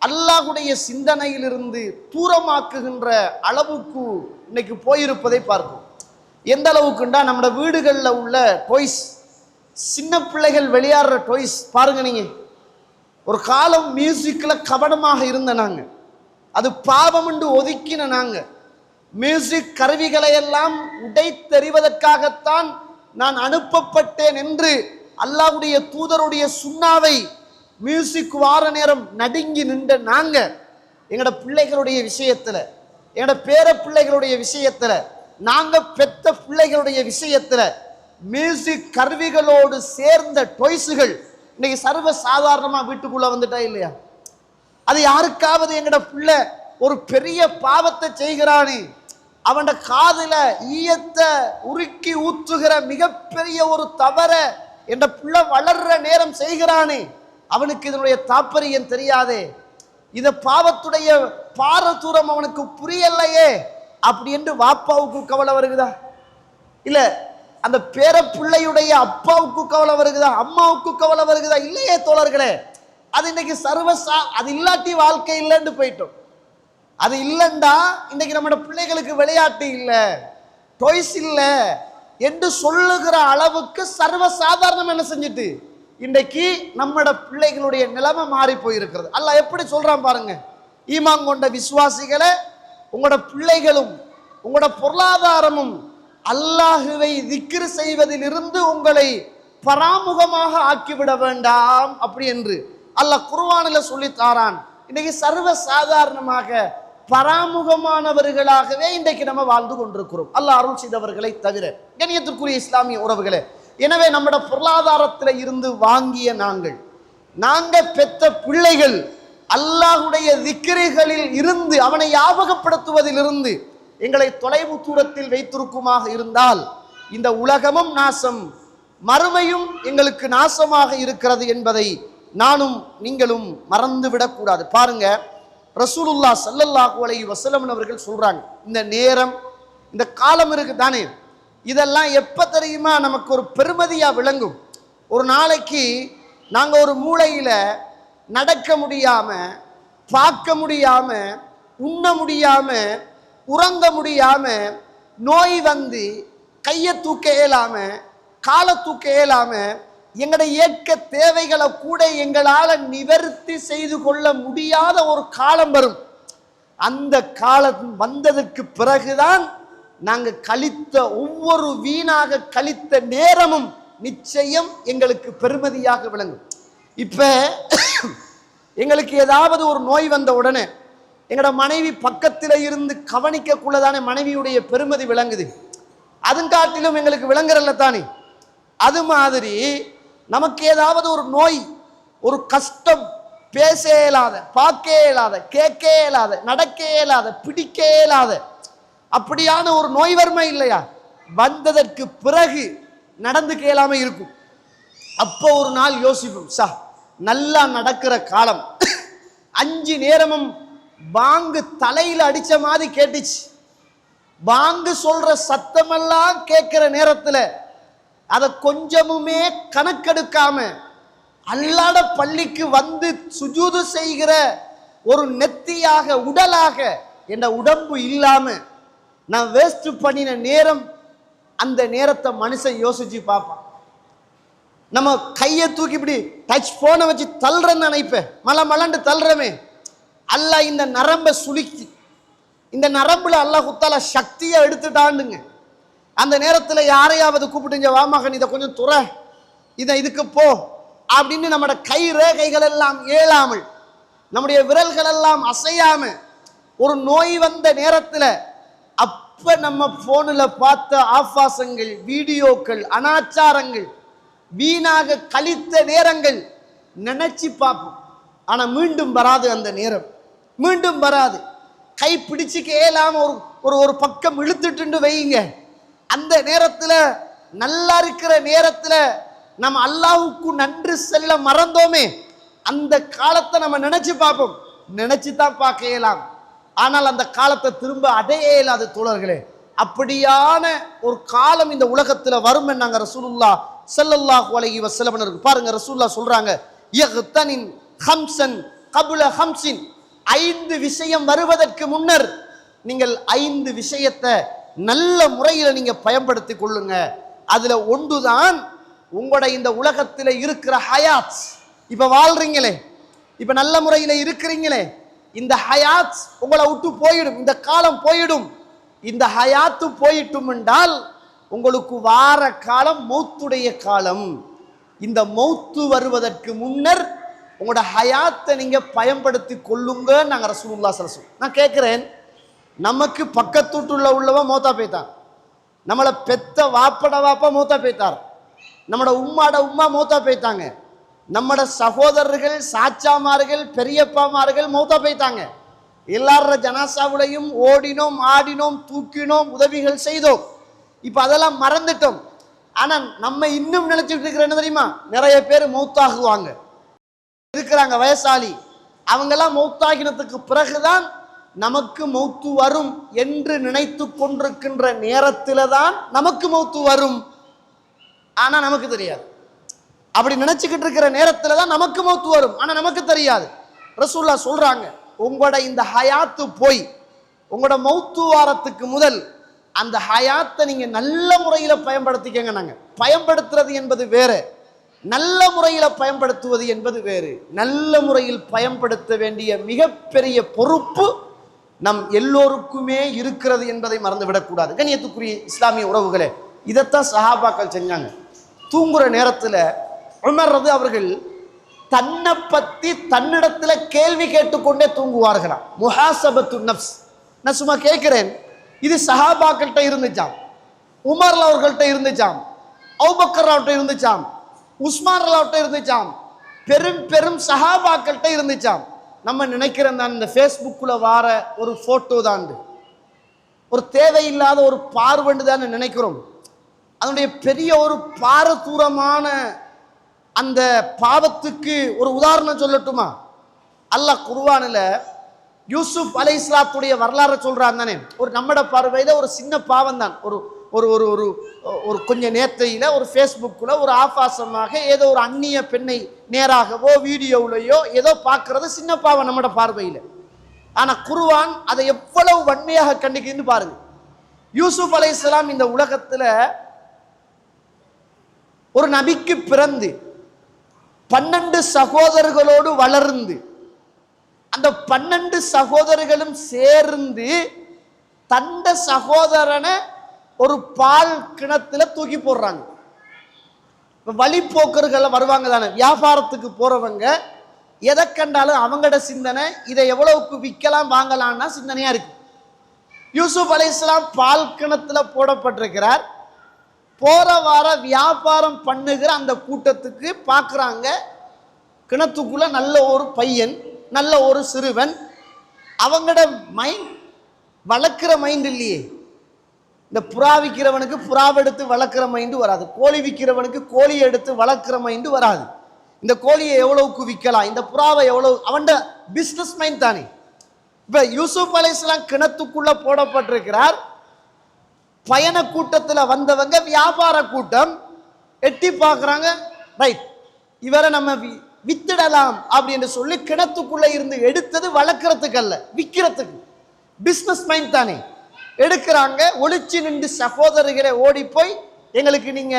அல்லாஹ்வுடைய சிந்தனையிலிருந்து தூரமாக்குகின்ற அளவுக்கு இன்னைக்கு போயிருப்பதை பார்க்கும். எந்த அளவுக்குண்டா நம்மட வீடுகளில் உள்ள டொய்ஸ், சின்ன பிள்ளைகள் விளையாடுற டொய்ஸ் பாருங்க. நீங்க ஒரு காலம் மியூசிக்ல கவனமாக இருந்த நாங்க, அது பாவம் என்று ஒதுக்கின நாங்க. மியூசிக் கருவிகளை எல்லாம் உடைத்தெறிவதற்காகத்தான் நான் அனுப்பப்பட்டேன் என்று அல்லாஹ்வுடைய தூதருடைய சுன்னாவை மியூசிக் வார நேரம் நடுங்கி நின்ற நாங்க எங்கட பிள்ளைகளுடைய விஷயத்துல, எங்கட பேர பிள்ளைகளுடைய விஷயத்துல நாங்க பெத்த பிள்ளைகளுடைய விஷயத்துல மியூசிக் கருவிகளோடு சேர்ந்த டொய்ஸுகள் இன்னைக்கு சர்வ சாதாரணமா வீட்டுக்குள்ள வந்துட்டா இல்லையா? அது யாருக்காவது எங்கட பிள்ளை ஒரு பெரிய பாவத்தை செய்கிறானே, அவன் காதுல ஈயத்தை உருக்கி ஊற்றுகிற மிகப்பெரிய ஒரு தவற என்ற பிள்ளை வளர்ற நேரம் செய்கிறானே, அவனுக்கு இதனுடைய தாற்பயம் தெரியாதே, இந்த பாவத்துடைய பாரதூரம் அவனுக்கு புரியலையே அப்படி என்று வாப்பாவுக்கு கவலை வருகுதா? இல்ல அந்த பேர பிள்ளையுடைய அப்பாவுக்கு கவலை வருகுதா? அம்மாவுக்கு கவலை வருகுதா? இல்லையே தோழர்களே. அது இன்னைக்கு அது இல்லாட்டி வாழ்க்கை இல்லைன்னு போயிட்டோம். அது இல்லைண்டா இன்னைக்கு நம்மளோட பிள்ளைகளுக்கு விளையாட்டு இல்லை, டொய்ஸ் இல்லை என்று சொல்லுகிற அளவுக்கு சர்வசாதாரணம் என்ன செஞ்சுட்டு இன்றைக்கு நம்மட பிள்ளைகளுடைய நிலைமை மாறி போயிருக்கிறது. அல்லாஹ் எப்படி சொல்றான் பாருங்க, ஈமான் கொண்ட விசுவாசிகளை உங்களோட பிள்ளைகளும் உங்களோட பொருளாதாரமும் அல்லாஹுவை திக்ர் செய்வதிலிருந்து உங்களை பராமுகமாக ஆக்கிவிட வேண்டாம் அப்படி என்று அல்லாஹ் குர்ஆனில் சொல்லி தாரான். இன்னைக்கு சர்வ சாதாரணமாக பராமுகமானவர்களாகவே இன்றைக்கு நம்ம வாழ்ந்து கொண்டிருக்கிறோம், அல்லாஹ் அருள் செய்தவர்களை தவிர. கண்ணியத்திற்குரிய இஸ்லாமிய உறவுகளே, எனவே நம்மட பொருளாதாரத்தில் இருந்து வாங்கிய நாங்க பெற்ற பிள்ளைகள் அல்லாஹுடைய திக்ருகளில் இருந்து அவனை ஞாபகப்படுத்துவதிலிருந்து எங்களை தொலைவு தூரத்தில் வைத்திருக்குமாக இருந்தால் இந்த உலகமும் நாசம், மறுமையும் எங்களுக்கு நாசமாக இருக்கிறது என்பதை நானும் நீங்களும் மறந்துவிடக்கூடாது. பாருங்க, ரசூலுல்லாஹ் ஸல்லல்லாஹு அலைஹி வஸல்லம் அவர்கள் சொல்றாங்க, இந்த நேரம் இந்த காலம் இருக்கு தானே, இதெல்லாம் எப்ப தெரியுமா நமக்கு ஒரு பெருமதியா விளங்கும். ஒரு நாளைக்கு நாங்க ஒரு மூலையில நடக்க முடியாம, பார்க்க முடியாம, உண்ண முடியாம, உறங்க முடியாம, நோய் வந்து கையை தூக்க இயலாம, காலை தூக்க இயலாம, எங்களுடைய இயற்கை தேவைகளை கூட எங்களால் நிவர்த்தி செய்து கொள்ள முடியாத ஒரு காலம் வரும். அந்த காலம் வந்ததுக்கு பிறகுதான் நாங்கள் கழித்த ஒவ்வொரு வீணாக கழித்த நேரமும் நிச்சயம் எங்களுக்கு பெருமதியாக விளங்கும். இப்ப எங்களுக்கு ஏதாவது ஒரு நோய் வந்த உடனே எங்களோட மனைவி பக்கத்தில் இருந்து கவனிக்கக்குள்ளதானே மனைவியுடைய பெருமதி விளங்குது. அதுங்காட்டிலும் எங்களுக்கு விளங்குறல்ல தானே. அது மாதிரி நமக்கு ஏதாவது ஒரு நோய், ஒரு கஷ்டம், பேச இயலாத, பார்க்க இயலாத, கேட்க இயலாத, நடக்க இயலாத, பிடிக்க இயலாத அப்படியான ஒரு நோய் வறுமை இல்லையா, வந்ததற்கு பிறகு நடந்து கேளாம இருக்கும். அப்போ ஒரு நாள் யோசிப்போம், நல்லா நடக்கிற காலம், 5 நேரமும் பாங்கு தலையில அடிச்ச மாதிரி கேட்டுச்சு, பாங்கு சொல்ற சத்தமெல்லாம் கேட்கிற நேரத்தில் அதை கொஞ்சமுமே கணக்கெடுக்காம அல்லாட பள்ளிக்கு வந்து சுஜூது செய்கிற ஒரு நெத்தியாக உடலாக என்ற உடம்பு இல்லாம நான் வேஸ்ட் பண்ணின நேரம், அந்த நேரத்தை மனுஷன் யோசிச்சு பார்ப்பான். நம்ம கையை தூக்கி இப்படி டச் போனை வச்சு தள்ளுறன்னு நினைப்பேன், மலண்டு தள்ளுறமே. அல்லாஹ் இந்த நரம்பை சுளுக்கி, இந்த நரம்புல அல்லாஹ் தால சக்தியை எடுத்துட்டாண்டுங்க. அந்த நேரத்தில் யாரையாவது கூப்பிட்டுங்க, வா மகன் இதை கொஞ்சம் துற, இதுக்கு போ அப்படின்னு நம்மட கை ரேகைகள் எல்லாம் ஏழாமல், நம்முடைய விரல்கள் எல்லாம் அசையாம ஒரு நோய் வந்த நேரத்தில் அப்ப நம்ம போன்ல பார்த்த ஆபாசங்கள், வீடியோக்கள், அனாச்சாரங்கள், வீணாக கழித்த நேரங்கள் நினைச்சு பார்ப்போம். ஆனா மீண்டும் வராது, அந்த நேரம் மீண்டும் வராது. கை பிடிச்சுக்க இயலாம ஒரு பக்கம் இழுத்துட்டு வையுங்க. அந்த நேரத்துல, நல்லா இருக்கிற நேரத்துல நம்ம அல்லாஹ்வுக்கு நன்றி செல்ல மறந்தோமே, அந்த காலத்தை நம்ம நினைச்சு பார்ப்போம், நினைச்சு தான் பார்க்க இயலாம். ஆனால் அந்த காலத்தை திரும்ப அடைய இயலாது தோழர்களே. அப்படியான ஒரு காலம் இந்த உலகத்துல வரும் நாங்க ரசூலுல்லாஹ் ஸல்லல்லாஹு அலைஹி வஸல்லம் பாருங்க, ரசூலுல்லாஹ் சொல்றாங்க, யக்தனின் ஹம்சன் கபுல ஹம்சின், 5 விஷயம் வருவதற்கு முன்னர் நீங்கள் 5 விஷயத்தை நல்ல முறையில் நீங்க பயன்படுத்தி கொள்ளுங்க. அதுல ஒன்றுதான் உங்களோட இந்த உலகத்தில் இருக்கிற ஹயாத். இப்ப வாழ்றீங்களே, இப்ப நல்ல முறையில் இருக்கிறீங்களே, இந்த ஹயாத் உங்களை விட்டு போயிடும், இந்த காலம் போயிடும். இந்த ஹயாத்து போயிட்டும் என்றால் உங்களுக்கு வார காலம் மௌத்துடைய காலம். இந்த மௌத்து வருவதற்கு முன்னர் உங்களோட ஹயாத்தை நீங்க பயன்படுத்தி கொள்ளுங்க நாங்க ரசூலுல்லாஹ் ஸல்லல்லாஹு அலைஹி வஸல்லம். நான் கேட்கிறேன், நமக்கு பக்கத்துட்டுள்ள உள்ளவன் மௌத்தா போய்த்தான், நம்மளை பெத்த வாப்பட வாப்பா மூத்தா போய்த்தார், நம்மட உம்மாட உம்மா மூத்தா போய்த்தாங்க, நம்மட சகோதரர்கள் சாச்சாமார்கள் பெரியப்பாமார்கள் மூத்தா போய்த்தாங்க. எல்லார ஜனாசாவுலையும் ஓடினோம், ஆடினோம், தூக்கினோம், உதவிகள் செய்தோம். இப்போ அதெல்லாம் மறந்துட்டோம். ஆனால் நம்ம இன்னும் நினைச்சிட்டு இருக்கிற என்ன தெரியுமா, நிறைய பேர் மௌத்தாகுவாங்க இருக்கிறாங்க வயசாளி, அவங்கெல்லாம் மௌத்தாகினத்துக்கு பிறகுதான் நமக்கு மௌத்து வரும் என்று நினைத்து கொண்டிருக்கின்ற நேரத்தில் தான் நமக்கு மௌத்து வரும். ஆனால் நமக்கு தெரியாது. அப்படி நினைச்சுக்கிட்டு இருக்கிற நேரத்தில் தான் நமக்கு மௌத்து வரும், ஆனால் நமக்கு தெரியாது. ரசூலுல்லாஹ் சொல்றாங்க, உங்களோட இந்த ஹயாத்து போய் உங்களோட மௌத்து வாரத்துக்கு முதல் அந்த ஹயாத்தை நீங்க நல்ல முறையில் பயன்படுத்திக்கங்க. நாங்க பயன்படுத்துறது என்பது வேறு, நல்ல முறையில் பயன்படுத்துவது என்பது வேறு. நல்ல முறையில் பயன்படுத்த வேண்டிய மிகப்பெரிய பொறுப்பு நம் எல்லோருக்குமே இருக்கிறது என்பதை மறந்துவிடக்கூடாது. கண்ணியத்துக்குரிய இஸ்லாமிய உறவுகளே, இதைத்தான் சஹாபாக்கள் செஞ்சாங்க. தூங்குற நேரத்தில் உமர் அவர்கள் தன்னை பற்றி தன்னிடத்துல கேள்வி கேட்டுக்கொண்டே தூங்குவார்களாம். முஹாசபத்து நப்ஸ். நான் சும்மா கேட்கிறேன், இது சஹாபாக்கள்கிட்ட இருந்துச்சாம், உமர் அவர்கள்ட்ட இருந்துச்சாம், அபூபக்கர் அவர்கிட்ட இருந்துச்சாம், உஸ்மான் அவர்கிட்ட இருந்துச்சாம், பெரும் பெரும் சஹாபாக்கள்கிட்ட இருந்துச்சாம். நம்ம நினைக்கிறோம் தான் இந்த ஃபேஸ்புக்கில் வார ஒரு ஃபோட்டோ தான், ஒரு தேவையில்லாத ஒரு பார்வண்டு தான் நினைக்கிறோம். அதனுடைய பெரிய ஒரு பாரதூரமான அந்த பாவத்துக்கு ஒரு உதாரணம் சொல்லட்டுமா? அல்லாஹ் குர்ஆனில் யூசுப் அலைஹிஸ்ஸலாத்துடைய வரலாறு சொல்றான் தானே. ஒரு நம்மட பார்வையில் ஒரு சின்ன பாவம் தான், ஒரு ஒரு ஒரு ஒரு ஒரு கொஞ்சம் நேர்த்தையில் ஒரு ஃபேஸ்புக்கில் ஒரு ஆபாசமாக ஏதோ ஒரு அந்நிய பெண்ணை நேராகவோ வீடியோவிலையோ ஏதோ பார்க்கறது சின்ன பாவம் நம்மட பார்வையில். ஆனால் குர்ஆன் அதை எவ்வளவு வன்மையாக கண்டிக்குன்னு பாருங்க. யூசுப் அலைஹிஸ்ஸலாம் இந்த உலகத்தில் ஒரு நபிக்கு பிறந்து 12 சகோதரர்களோடு வளர்ந்து அந்த 12 சகோதரர்களும் சேர்ந்து தண்ட சகோதரனை ஒரு பால் கிணத்துல தூக்கி போடுறாங்க. வழிபோக்கர்கள் வருவாங்க தானே, வியாபாரத்துக்கு போறவங்க எதை கண்டாலும் அவங்களோட சிந்தனை இதை எவ்வளவுக்கு விற்கலாம் வாங்கலாம்னா சிந்தனையா இருக்கு. யூசுப் அலைஹிஸ்ஸலாம் பால் கிணத்துல போடப்பட்டிருக்கிறார். போற வார வியாபாரம் பண்ணுகிற அந்த கூட்டத்துக்கு பார்க்குறாங்க, கிணத்துக்குள்ள நல்ல ஒரு பையன், நல்ல ஒரு சிறுவன். அவங்களோட மைண்ட் வளர்க்குற மைண்ட் இல்லையே. இந்த புறா விற்கிறவனுக்கு புறாவை எடுத்து வளர்க்குற மைண்டு வராது, கோழி விற்கிறவனுக்கு கோழியை எடுத்து வளர்க்குற மைண்டு வராது. இந்த கோழியை எவ்வளவுக்கு விற்கலாம், இந்த புறாவை எவ்வளவு, அவன் பிஸ்னஸ் மைண்ட் தானே. இப்போ யூசுப் அலைஹிஸ்ஸலாம் கிணத்துக்குள்ள போடப்பட்டிருக்கிறார். பயண கூட்டத்தில் வந்தவங்க வியாபார கூட்டம் எட்டி பார்க்குறாங்க, ரைட் இவரை நம்ம வித்துடலாம் அப்படின்னு சொல்லி கிணத்துக்குள்ள இருந்து எடுத்தது வளர்க்கறதுக்கு அல்ல, விற்கிறதுக்கு. பிஸ்னஸ் மைண்ட் தானே. எடுக்கிறாங்க, ஒளிச்சு நின்று சகோதரர்களை ஓடி போய் எங்களுக்கு நீங்க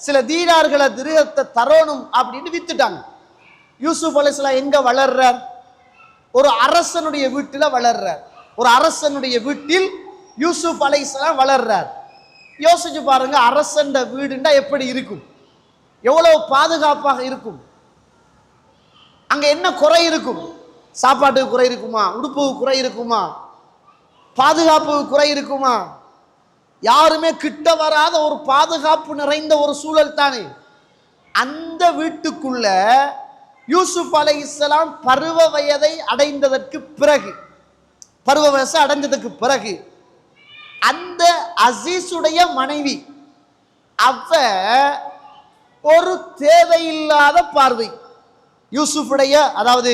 சில தீனார்களை திருகத்தை தரணும் அப்படின்னு வித்துட்டாங்க. யூசுப் அலைஹிஸ்ஸலாம் எங்க வளர்றார்? ஒரு அரசனுடைய வீட்டில் வளர்றார். ஒரு அரசனுடைய வீட்டில் யூசுப் அலைஹிஸ்ஸலாம் வளர்றார். யோசிச்சு பாருங்க, அரசன் வீடுண்டா எப்படி இருக்கும், எவ்வளவு பாதுகாப்பாக இருக்கும். அங்க என்ன குறை இருக்கும்? சாப்பாட்டுக்கு குறை இருக்குமா? உடுப்புக்கு குறை இருக்குமா? பாதுகாப்புக்கு குறை இருக்குமா? யாருமே கிட்ட வராத ஒரு பாதுகாப்பு நிறைந்த ஒரு சூழல் தானே. அந்த வீட்டுக்குள்ள யூசுப் அலைஹிஸ்ஸலாம் பருவ வயதை அடைந்ததற்கு பிறகு, பருவ வயசை அடைந்ததற்கு பிறகு அந்த அசீஸுடைய மனைவி அவ ஒரு தேவையில்லாத பார்வை, யூசுஃபுடைய அதாவது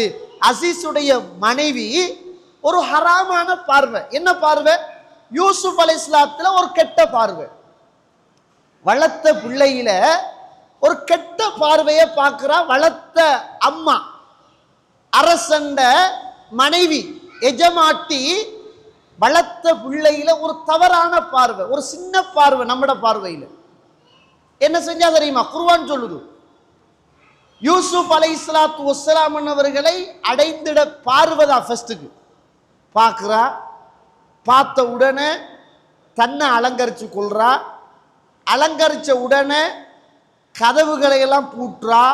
அசீஸுடைய மனைவி ஒரு ஹராமான பார்வை. என்ன பார்வை? யூசுப் அலைஹிஸ்ஸலாத்துல ஒரு கெட்ட பார்வை. வளர்த்த பிள்ளையில ஒரு கெட்ட பார்வையை பார்க்கிறா வளர்த்த அம்மா, அரசண்ட மனைவி, எஜமாட்டி. வளர்த்த பிள்ளையில ஒரு தவறான பார்வை, ஒரு சின்ன பார்வை. நம்மட பார்வையில் என்ன செஞ்சா தெரியுமா? குர்ஆன் சொல்லுது, யூசுப் அலைஹிஸ்ஸலாத்து வஸ்ஸலாம் அவர்களை அடைந்திட பார்வைதான் ஃபர்ஸ்ட்டுக்கு பார்க்குறா. பார்த்த உடனே தன்னை அலங்கரிச்சு கொள்றா. அலங்கரிச்ச உடனே கதவுகளை எல்லாம் பூட்டுறா.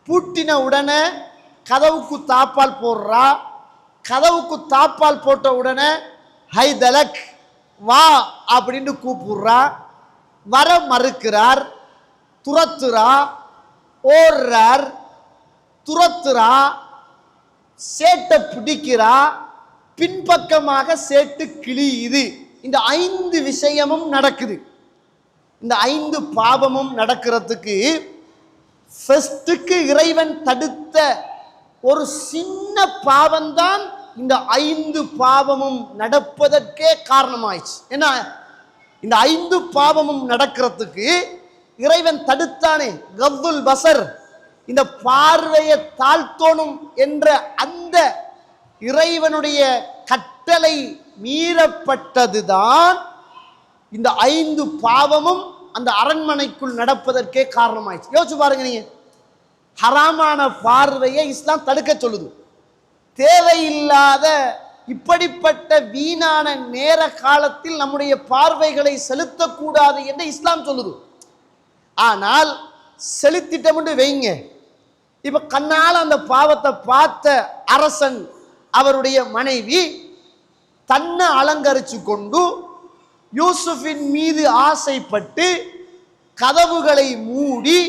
பூட்டின உடனே கதவுக்கு தாப்பால் போடுறா. கதவுக்கு தாப்பால் போட்ட உடனே ஹை தலக் வா அப்படின்னு கூப்பிடுறா. வர மறுக்கிறார், துரத்துறா, ஓடுறார், துரத்துறா, சேட்டை பிடிக்கிறா, பின்பக்கமாக சேட்டு கிழியுது. இந்த 5 விஷயமும் நடக்குது. இந்த 5 பாவமும் நடக்கிறதுக்கு ஃபர்ஸ்டுக்கு இறைவன் தடுத்த ஒரு சின்ன பாவம்தான் இந்த 5 பாவமும் நடப்பதற்கே காரணமாயிடுச்சு. ஏன்னா இந்த 5 பாவமும் நடக்கிறதுக்கு இறைவன் தடுத்தானே, கவ்வுல் பசர், இந்த பார்வையை தாழ்த்தோணும் என்ற அந்த இறைவனுடைய கட்டளை மீறப்பட்டதுதான் இந்த 5 பாவமும் அந்த அரண்மனைக்குள் நடப்பதற்கே காரணமாயிடுச்சு. யோசிச்சு பாருங்க, நீங்க ஹராமான பார்வையை இஸ்லாம் தடுக்க சொல்லுது. தேவையில்லாத இப்படிப்பட்ட வீணான நேர காலத்தில் நம்முடைய பார்வைகளை செலுத்தக்கூடாது என்று இஸ்லாம் சொல்லுது. ஆனால் செலுத்திட்டோம்னு வைங்க, இப்ப கண்ணால் அந்த பாவத்தை பார்த்த அரசன் அவருடைய மனைவி தன்னை அலங்கரிச்சு கொண்டு யூசுஃபின் மீது ஆசைப்பட்டு கதவுகளை மூடி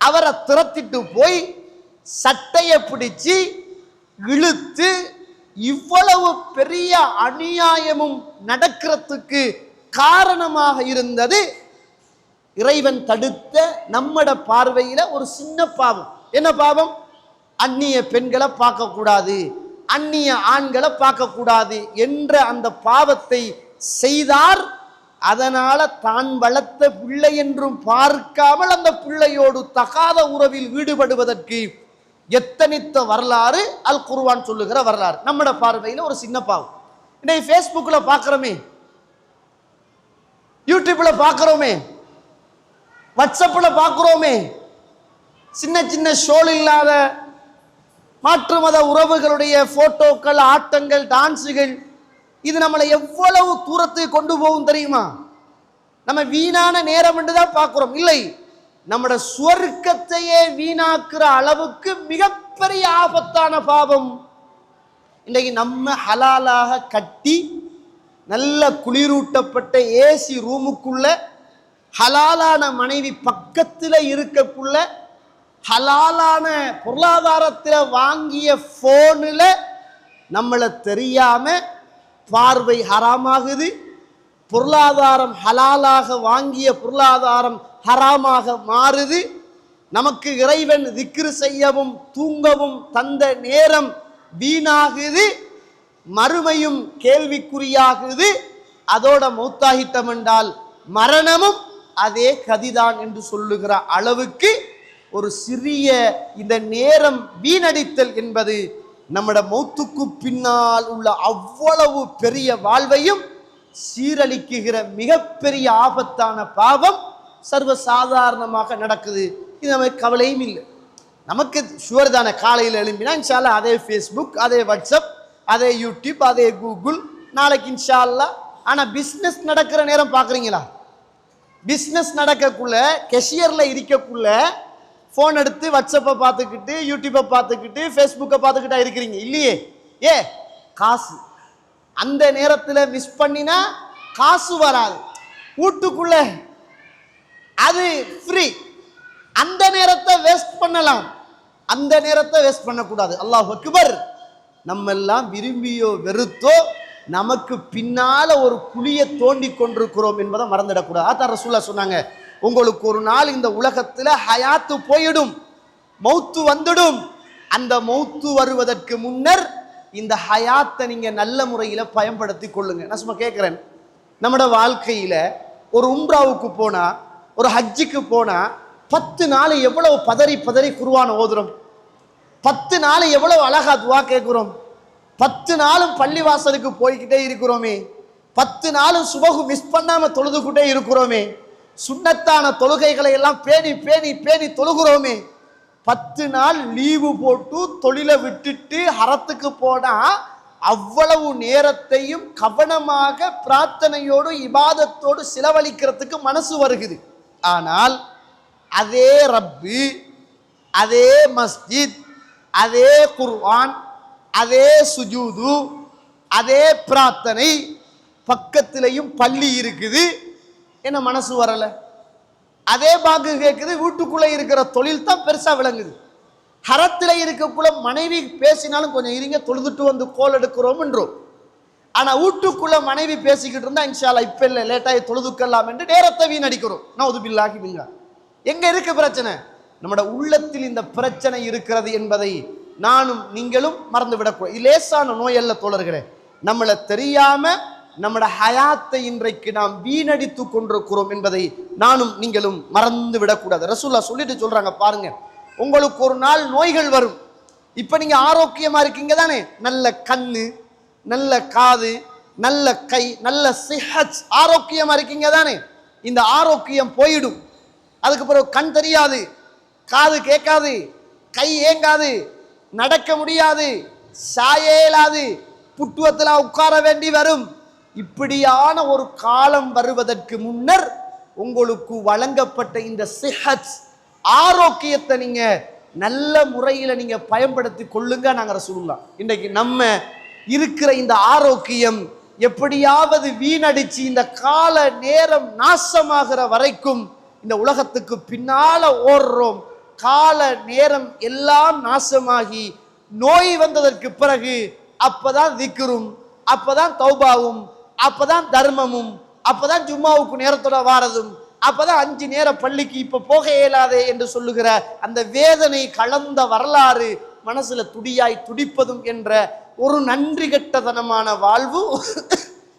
அவரை திறத்திட்டு போய் சட்டையை பிடிச்சு இழுத்து இவ்வளவு பெரிய அநியாயமும் நடக்கிறதுக்கு காரணமாக இருந்தது இறைவன் தடுத்த நம்மட பார்வையில ஒரு சின்ன பாவம். என்ன பாவம்? அந்நிய பெண்களை பார்க்க கூடாது, அந்நிய ஆண்களை பார்க்க கூடாது என்ற அந்த பாவத்தை செய்தார். அதனால தான் வளர்த்த பிள்ளை என்றும் பார்க்காமல் அந்த பிள்ளையோடு தகாத உறவில் ஈடுபடுவதற்கு எத்தனித்த வரலாறு அல் குர்ஆன் சொல்லுகிற வரலாறு. நம்மட பார்வையில் ஒரு சின்ன பாவம். இன்னைக்கு ஃபேஸ்புக்ல பார்க்கிறோமே, யூடியூப்ல பார்க்கிறோமே, வாட்ஸ்அப்ல பார்க்கிறோமே, சின்ன சின்ன ஷோல் இல்லாத மாற்று மத உறவுகளுடைய போட்டோக்கள், ஆட்டங்கள், டான்ஸுகள், இது நம்மளை எவ்வளவு தூரத்துக்கு கொண்டு போகும் தெரியுமா? நம்ம வீணான நேரம் என்று தான் பார்க்கிறோம். இல்லை, நம்மட சுவர்க்கத்தையே வீணாக்குற அளவுக்கு மிகப்பெரிய ஆபத்தான பாவம். இன்றைக்கு நம்ம ஹலாலாக கட்டி நல்ல குளிரூட்டப்பட்ட ஏசி ரூமுக்குள்ள ஹலாலான மனைவி பக்கத்தில் இருக்கக்குள்ள ஹலாலான பொருளாதாரத்தில் வாங்கிய போனில் நம்மளை தெரியாம பார்வை ஹராமாகுது. பொருளாதாரம் ஹலாலாக வாங்கிய பொருளாதாரம் ஹராமாக மாறுது. நமக்கு இறைவன் திக்ர் செய்யவும் தூங்கவும் தந்த நேரம் வீணாகுது, மறுமையும் கேள்விக்குறியாகுது. அதோட மௌத்தாகிட்டம் என்றால் மரணமும் அதே கதிதான் என்று சொல்லுகிற அளவுக்கு ஒரு சிறிய இந்த நேரம் வீணடித்தல் என்பது நம்மட மௌத்துக்கு பின்னால் உள்ள அவ்வளவு பெரிய வாழ்வையும் சீரழிக்குகிற மிகப்பெரிய ஆபத்தான பாவம் சர்வசாதாரணமாக நடக்குது. இது நமக்கு கவலையும் இல்லை. நமக்கு ஷுவர் தானே, காலையில் எழும்பினா இன்ஷா அல்லாஹ் அதே ஃபேஸ்புக், அதே வாட்ஸ்அப், அதே யூடியூப், அதே கூகுள், நாளைக்கு இன்ஷா அல்லாஹ். ஆனால் பிஸ்னஸ் நடக்கிற நேரம் பார்க்குறீங்களா? பிஸ்னஸ் நடக்கக்குள்ள கெஷியரில் இருக்கக்குள்ள ஃபோன் எடுத்து வாட்ஸ்அப்பை பார்த்துக்கிட்டு, யூடியூப்பை பார்த்துக்கிட்டு, ஃபேஸ்புக்கை பார்த்துக்கிட்டா இருக்கிறீங்க இல்லையே? காசு அந்த நேரத்தில் மிஸ் பண்ணினா காசு வராது. வீட்டுக்குள்ள அது ஃப்ரீ. அந்த நேரத்தை வேஸ்ட் பண்ணலாம், அந்த நேரத்தை வேஸ்ட் பண்ணக்கூடாது. அல்லாஹ் அக்பர். நம்ம எல்லாம் விரும்பியோ வெறுத்தோ நமக்கு பின்னால ஒரு குழியை தோண்டி கொண்டிருக்கிறோம் என்பதை மறந்துடக்கூடாது. அதான் ரசூலுல்லாஹ் சொன்னாங்க, உங்களுக்கு ஒரு நாள் இந்த உலகத்தில் ஹயாத்து போயிடும், மௌத்து வந்துடும். அந்த மௌத்து வருவதற்கு முன்னர் இந்த ஹயாத்தை நீங்க நல்ல முறையில் பயன்படுத்தி கொள்ளுங்க. நான் சும்மா கேட்குறேன், நம்மட வாழ்க்கையில ஒரு உம்ராவுக்கு போனா, ஒரு ஹஜ்ஜுக்கு போனா 10 நாள் எவ்வளவு பதறி பதறி குர்ஆன் ஓதுறோம், 10 நாள் எவ்வளவு அழகா துவா கேட்கிறோம், 10 நாளும் பள்ளிவாசலுக்கு போய்கிட்டே இருக்கிறோமே, 10 நாளும் சுபகு மிஸ் பண்ணாம தொழுதுகிட்டே இருக்கிறோமே, சுன்னத்தான தொழுகைகளை எல்லாம் பேணி பேணி பேணி தொழுகிறோமே. 10 நாள் லீவு போட்டு தொழிலை விட்டுட்டு ஹரத்துக்கு போனா அவ்வளவு நேரத்தையும் கவனமாக பிரார்த்தனையோடு இபாதத்தோடு செலவழிக்கிறதுக்கு மனசு வருகுது. ஆனால் அதே ரப்பு, அதே மஸ்ஜித், அதே குர்ஆன், அதே சுஜூது, அதே பிரார்த்தனை, பக்கத்திலையும் பள்ளி இருக்குது, என்ன மனசு வரல. அதே பாங்கு கேட்குது, வீட்டுக்குள்ள இருக்கிற தொழில் தான் பெருசா விளங்குது. ஹரத்துல இருக்கக்குள்ள மனைவி பேசினாலும் கொஞ்சம் இருங்க தொழுதுட்டு வந்து கோல் எடுக்கிறோம் என்றோம். ஆனா வீட்டுக்குள்ள மனைவி பேசிக்கிட்டு இருந்தா இன்ஷா அல்லாஹ் இப்ப இல்லை லேட்டாகி தொழுதுக்கலாம் என்று நேரத்தை வீணடிக்கிறோம். நவுது பில்லாஹி மின்ஹா. எங்க இருக்கு பிரச்சனை? நம்மட உள்ளத்தில் இந்த பிரச்சனை இருக்கிறது என்பதை நானும் நீங்களும் மறந்து விடக்கூடாது. இது லேசான நோய் அல்ல தோழர்களே. நம்மளை தெரியாம நம்மட ஹயாத்தை இன்றைக்கு நாம் வீணடித்து கொண்டிருக்கிறோம் என்பதை நானும் நீங்களும் மறந்து விடக்கூடாது. ரசூலுல்லாஹ் சொல்லிட்டு சொல்றாங்க, பாருங்க, உங்களுக்கு ஒரு நாள் நோய்கள் வரும். இப்ப நீங்க ஆரோக்கியமா இருக்கீங்க தானே, நல்ல கண்ணு, நல்ல காது, நல்ல கை, நல்ல சிஹத், ஆரோக்கியமா இருக்கீங்க தானே. இந்த ஆரோக்கியம் போயிடும். அதுக்கு பிறகு கண் தெரியாது, காது கேட்காது, கை ஏங்காது, நடக்க முடியாது, சாயலாது, புட்டுவத்தில் உட்கார வேண்டி வரும். இப்படியான ஒரு காலம் வருவதற்கு முன்னர் உங்களுக்கு வழங்கப்பட்ட இந்த சிஹத் ஆரோக்கியத்தை நீங்க நல்ல முறையில் நீங்க பயன்படுத்தி கொள்ளுங்க. நாங்க ரசூலுல்லாஹ் இன்றைக்கு நம்ம இருக்கிற இந்த ஆரோக்கியம் எப்படியாவது வீணடிச்சு இந்த கால நேரம் நாசமாகிற வரைக்கும் இந்த உலகத்துக்கு பின்னால ஓடுறோம். கால நேரம் எல்லாம் நாசமாகி நோய் வந்ததற்கு பிறகு அப்பதான் திக்ரும், அப்பதான் தௌபாவும், அப்பதான் தர்மமும், அப்பதான் ஜும்மாவுக்கு நேரத்தோட வாரதும், அப்பதான் 5 நேர பள்ளிக்கு இப்ப போக இயலாதே என்று சொல்லுகிற அந்த வேதனை கலந்த வரலாறு மனசுல துடியாய் துடிப்பதும் என்ற ஒரு நன்றி கெட்டதனமான வாழ்வு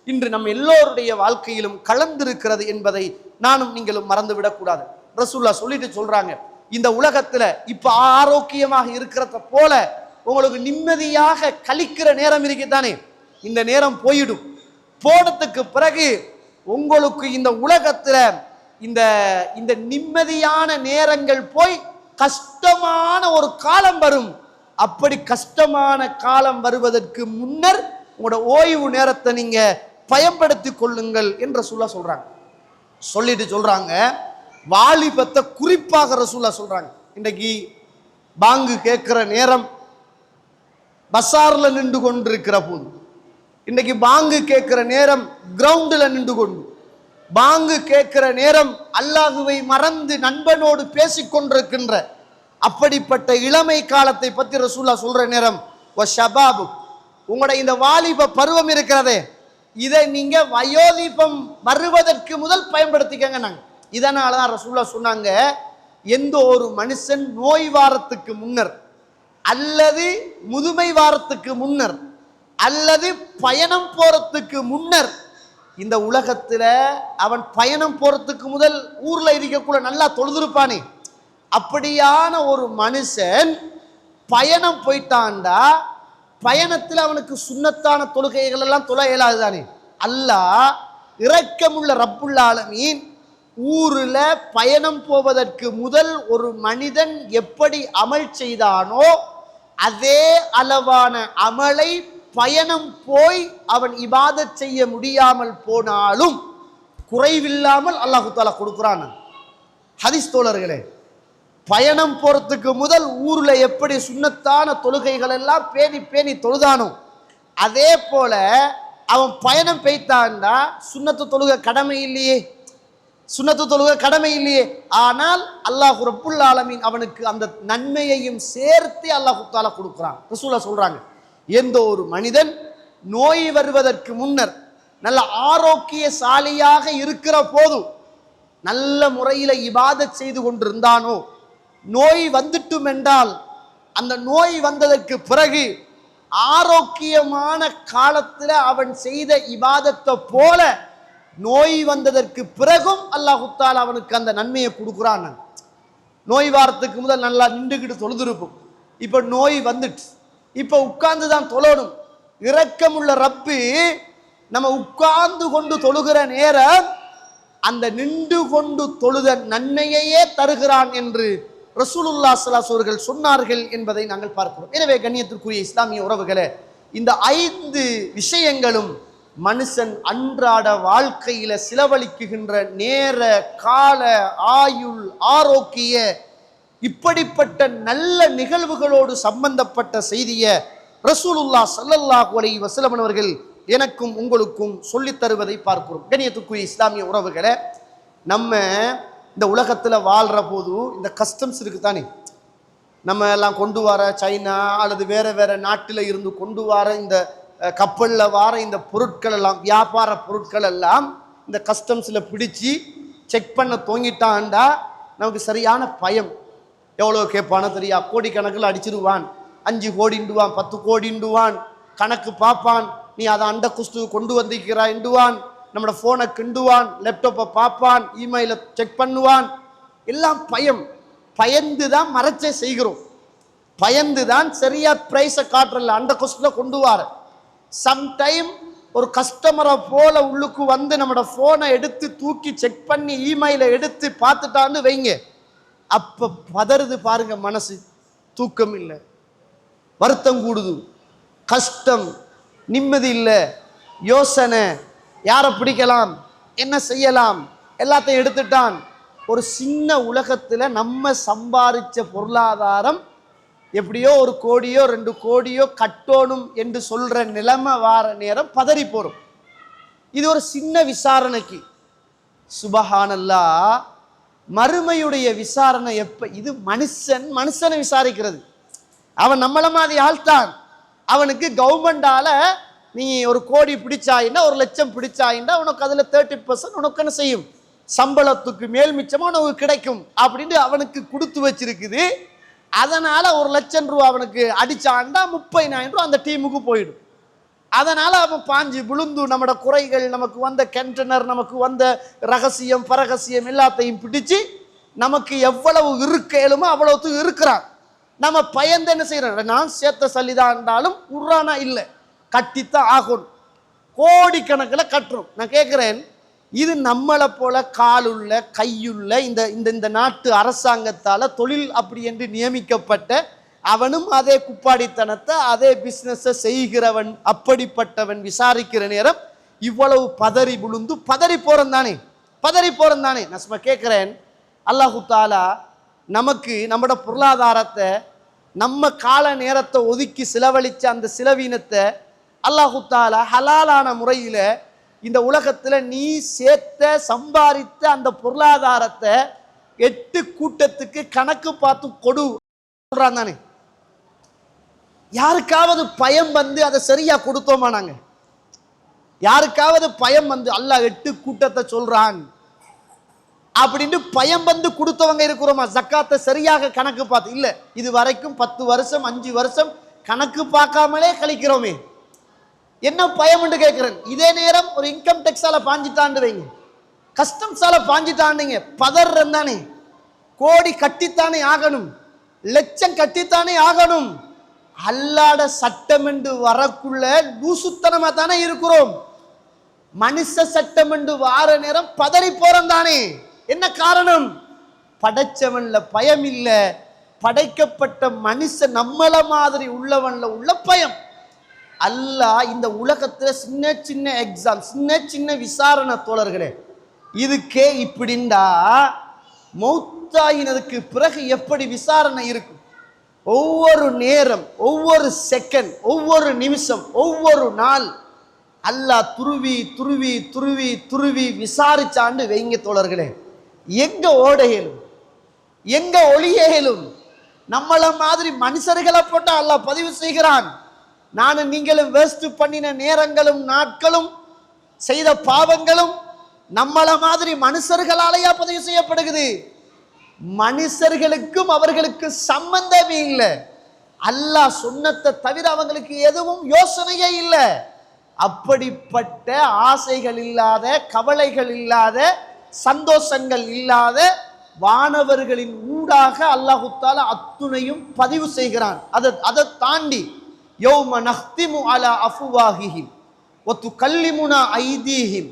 இன்று நம்ம எல்லோருடைய வாழ்க்கையிலும் கலந்திருக்கிறது என்பதை நானும் நீங்களும் மறந்துவிடக் கூடாது. ரசூலுல்லாஹ் சொல்லிட்டு சொல்றாங்க, இந்த உலகத்துல இப்ப ஆரோக்கியமாக இருக்கிறத போல உங்களுக்கு நிம்மதியாக கழிக்கிற நேரம் இருக்குதானே, இந்த நேரம் போயிடும். போனதுக்கு பிறகு உங்களுக்கு இந்த உலகத்துல இந்த நிம்மதியான நேரங்கள் போய் கஷ்டமான ஒரு காலம் வரும். அப்படி கஷ்டமான காலம் வருவதற்கு முன்னர் உங்களோட ஓய்வு நேரத்தை நீங்க பயன்படுத்தி கொள்ளுங்கள் என்று ரசூலுல்லாஹ் சொல்றாங்க. சொல்லிட்டு சொல்றாங்க, வாலிபத்தை குறிப்பாக ரசூலுல்லாஹ் சொல்றாங்க. இன்றைக்கு பாங்கு கேட்கிற நேரம் பஸார்ல நின்று கொண்டிருக்கிற போது, இன்றைக்கு பாங்கு கேட்கிற நேரம் கிரவுண்டில் நின்று கொண்டு, பாங்கு கேட்கிற நேரம் அல்லாஹுவை மறந்து நண்பனோடு பேசிக்கொண்டிருக்கின்ற அப்படிப்பட்ட இளமை காலத்தை பற்றி ரசூலுல்லாஹ் சொல்ற நேரம், வஷபாபு, உங்களோட இந்த வாலிப பருவம் இருக்கிறதே, இதை நீங்க வயோதிபம் வருவதற்கு முதல் பயன்படுத்திக்கங்க. நாங்க இதனாலதான் ரசூலுல்லாஹ் சொன்னாங்க, எந்த ஒரு மனுஷன் நோய் வாரத்துக்கு முன்னர் அல்லது முதுமை வாரத்துக்கு முன்னர் அல்லது பயணம் போறதுக்கு முன்னர், இந்த உலகத்துல அவன் பயணம் போறதுக்கு முதல் ஊர்ல இருக்கக்குள்ள நல்லா தொழுதுருப்பானே, அப்படியான ஒரு மனுஷன் பயணம் போயிட்டான்டா, பயணத்தில் அவனுக்கு சுன்னத்தான தொழுகைகள் எல்லாம் தொழ இயலாது தானே. அல்லாஹ் இரக்கமுள்ள ரப்புல் ஆலமீன் ஊர்ல பயணம் போவதற்கு முதல் ஒரு மனிதன் எப்படி அமல் செய்தானோ அதே அளவான அமலை பயணம் போய் அவன் இபாதத் செய்ய முடியாமல் போனாலும் குறைவில்லாமல் அல்லாஹு தஆலா கொடுக்குறான். ஹதீஸ் தோழர்களே, பயணம் போறதுக்கு முதல் ஊர்ல எப்படி சுன்னத்தான தொழுகைகள் எல்லாம் பேணி பேணி தொழுதானோ அதே போல அவன் பயணம் பெய்தான்டா சுன்னத்து தொழுகை கடமை இல்லையே, சுன்னத்து தொழுகை கடமை இல்லையே. ஆனால் அல்லாஹ் ரப்புல் ஆலமீன் அவனுக்கு அந்த நன்மையையும் சேர்த்து அல்லாஹ் தஆலா கொடுக்குறான். ரசூலுல்லாஹ் சொல்றாங்க, எந்த ஒரு மனிதன் நோய் வருவதற்கு முன்னர் நல்ல ஆரோக்கியசாலியாக இருக்கிற போது நல்ல முறையில் இபாதத் செய்து கொண்டிருந்தானோ, நோய் வந்துட்டும் என்றால் அந்த நோய் வந்ததற்கு பிறகு ஆரோக்கியமான காலத்தில் அவன் செய்த இபாதத்தை போல நோய் வந்ததற்கு பிறகும் அல்லாஹ் தஆலா அவனுக்கு அந்த நன்மையை கொடுக்குறான். நோய் வாரத்துக்கு முதல் நல்லா நின்றுகிட்டு தொழுதுருப்போம், இப்போ நோய் வந்துட்டு இப்போ உட்கார்ந்து தான் தொழணும். இரக்கமுள்ள ரப்பு நம்ம உட்கார்ந்து கொண்டு தொழுகிற நேரம் அந்த நின்று கொண்டு தொழுத நன்மையையே தருகிறான் என்று ரசூலுல்லாஹ் ஸல்லல்லாஹு அலைஹி வஸல்லம் சொன்னார்கள் என்பதை நாங்கள் பார்க்கிறோம். எனவே கண்ணியத்திற்குரிய இஸ்லாமிய உறவுகளே, இந்த 5 விஷயங்களும் மனுஷன் அன்றாட வாழ்க்கையில செலவழிக்குகின்ற நேர, கால, ஆயுள், ஆரோக்கிய இப்படிப்பட்ட நல்ல நிகழ்வுகளோடு சம்பந்தப்பட்ட செய்தியை ரசூலுல்லாஹ் ஸல்லல்லாஹு அலைஹி வஸல்லம் அவர்கள் எனக்கும் உங்களுக்கும் சொல்லித் தருவதை பார்க்கிறோம். கண்ணியத்துக்குரிய இஸ்லாமிய உறவுகளே, நம்ம இந்த உலகத்தில் வாழ்கிற போது இந்த கஸ்டம்ஸ் இருக்குது தானே, நம்ம எல்லாம் கொண்டு வர சைனா அல்லது வேறு வேறு நாட்டில் இருந்து கொண்டு வர இந்த கப்பலில் வர இந்த பொருட்கள் எல்லாம், வியாபார பொருட்கள் எல்லாம் இந்த கஸ்டம்ஸில் பிடிச்சி செக் பண்ண தோங்கிட்டான்டா நமக்கு சரியான பயம். எவ்வளோ கேட்பானோ தெரியா, கோடிக்கணக்கில் அடிச்சிருவான், 5 கோடிண்டுவான், 10 கோடிண்டுவான், கணக்கு பார்ப்பான். நீ அதை அண்ட குஸ்து கொண்டு வந்திருக்கிறான்டுவான், நம்மளோட ஃபோனை கிண்டுவான், லேப்டாப்பை பார்ப்பான், இமெயிலை செக் பண்ணுவான். எல்லாம் பயம். பயந்து தான் மறைச்சே செய்கிறோம், பயந்து தான் சரியா ப்ரைஸை காட்டுறல அண்ட குஸ்டில் கொண்டு வர. சம்டைம் ஒரு கஸ்டமரை போல உள்ளுக்கு வந்து நம்மளோட ஃபோனை எடுத்து தூக்கி செக் பண்ணி இமெயிலை எடுத்து பார்த்துட்டான்னு வைங்க, அப்போ பதறுது பாருங்க மனசு. தூக்கம் இல்லை, வருத்தம் கூடுது, கஷ்டம், நிம்மதி இல்லை, யோசனை, யாரை பிடிக்கலாம், என்ன செய்யலாம், எல்லாத்தையும் எடுத்துட்டான். ஒரு சின்ன உலகத்தில் நம்ம சம்பாதிச்ச பொருளாதாரம் எப்படியோ 1 கோடியோ 2 கோடியோ கட்டணும் என்று சொல்கிற நிலைமை வார நேரம் பதறி போகிறோம். இது ஒரு சின்ன விசாரணைக்கு. சுபஹானல்லாஹ், மறுமையுடைய விசாரணை எப்போ? இது மனுஷனை விசாரிக்கிறது. அவன் நம்மள மாதிரி ஆள்தான். அவனுக்கு கவர்மெண்டால நீ 1 கோடி பிடிச்சாயின்னா, 1 லட்சம் பிடிச்சாயின்னா உனக்கு அதில் 30% உனக்கு என்ன செய்யும், சம்பளத்துக்கு மேல் மிச்சமாக உனக்கு கிடைக்கும் அப்படின்னு அவனுக்கு கொடுத்து வச்சிருக்குது. அதனால 1 லட்சம் ரூபா அவனுக்கு அடிச்சாண்டா 30,000 ரூபா அந்த டீமுக்கு போயிடும். அதனால அவன் பாஞ்சு விழுந்து நம்மட குறைகள், நமக்கு வந்த கண்டெய்னர், நமக்கு வந்த ரகசியம் பரகசியம் எல்லாத்தையும் பிடிச்சு நமக்கு எவ்வளவு இருக்கலுமோ அவ்வளவு இருக்கிறான். நம்ம பயந்து என்ன செய்யறோம், நான் சேர்த்த சல்லிதான் இருந்தாலும் உர்றானா இல்லை, கட்டித்தான் ஆகணும். கோடிக்கணக்கில் கட்டுறோம். நான் கேட்குறேன், இது நம்மளை போல காலுள்ள கையுள்ள இந்த நாட்டு அரசாங்கத்தால் தொழில் அப்படி என்று நியமிக்கப்பட்ட அவனும் அதே குப்பாடித்தனத்தை அதே பிஸ்னஸை செய்கிறவன், அப்படிப்பட்டவன் விசாரிக்கிற நேரம் இவ்வளவு பதறி விழுந்து பதறி போறன் தானே. நான் சும்மா கேட்குறேன், அல்லாஹு தாலா நமக்கு நம்மட பொருளாதாரத்தை, நம்ம கால நேரத்தை ஒதுக்கி செலவழித்த அந்த செலவீனத்தை அல்லாஹு தாலா ஹலாலான முறையில் இந்த உலகத்தில் நீ சேர்த்த சம்பாதித்த அந்த பொருளாதாரத்தை 8 கூட்டத்துக்கு கணக்கு பார்த்து கொடு சொல்றான் தானே. யாருக்காவது பயம் வந்து அதை சரியா கொடுத்தோமா? நாங்க யாருக்காவது பயம் வந்து அல்லாஹ் 8 கூட்டத்தை சொல்றான் அப்படின்ட்டு பயம் வந்து கொடுத்தவங்க இருக்கிறோமா? ஜக்காத்தை சரியாக கணக்கு பார்த்து இல்லை, இது வரைக்கும் 10 வருஷம் 5 வருஷம் கணக்கு பார்க்காமலே கழிக்கிறோமே, என்ன பயம் என்று கேட்கிறேன். இதே நேரம் ஒரு இன்கம் டேக்ஸால பாஞ்சிட்டாண்டு வைங்க, கஸ்டம்ஸால பாஞ்சிட்டாண்டுங்க, பதறன் தானே. கோடி கட்டித்தானே ஆகணும், லட்சம் கட்டித்தானே ஆகணும். அல்லாட சட்டம் என்று வரக்குள்ள லூசுத்தனமா தானே இருக்கிறோம். மனுஷ சட்டம் என்று வார நேரம் பதறி போறோம் தானே. என்ன காரணம்? படைச்சவன்ல பயம் இல்ல, படைக்கப்பட்ட மனுஷன் நம்மள மாதிரி உள்ளவன்ல உள்ள பயம். அல்லாஹ் இந்த உலகத்துல சின்ன சின்ன எக்ஸாம், சின்ன விசாரணை தோழர்களே, இதுக்கே இப்படிண்டா மௌத்தாயினதுக்கு பிறகு எப்படி விசாரணை இருக்கும்? ஒவ்வொரு நேரம், ஒவ்வொரு செகண்ட், ஒவ்வொரு நிமிஷம், ஒவ்வொரு நாள் அல்லாஹ் துருவி துருவி துருவி துருவி விசாரிச்சாண்டு வைங்க தோழர்களே. எங்க ஓடையிலும் எங்க ஒளியேலும் நம்மள மாதிரி மனுஷர்களை போட்டு அல்லாஹ் பதிவு செய்கிறான். நானும் நீங்களும் வேஸ்ட் பண்ணின நேரங்களும் நாட்களும் செய்த பாவங்களும் நம்மள மாதிரி மனுஷர்களாலேயா பதிவு செய்யப்படுகிறது? மனுஷர்களுக்கும் அவர்களுக்கு சம்பந்தமே இல்லை. அல்லாஹ் சொன்னதை தவிர அவங்களுக்கு எதுவும் யோசனையே இல்லை. அப்படிப்பட்ட ஆசைகள் இல்லாத, கவலைகள் இல்லாத, சந்தோஷங்கள் இல்லாத வானவர்களின் ஊடாக அல்லாஹு தஆலா அத்துணையும் பதிவு செய்கிறான். அதை தாண்டி யௌம நஹ்திமு அலா அஃப்வாஹிஹிம் வ துகல்லிமுனா ஐதீஹிம்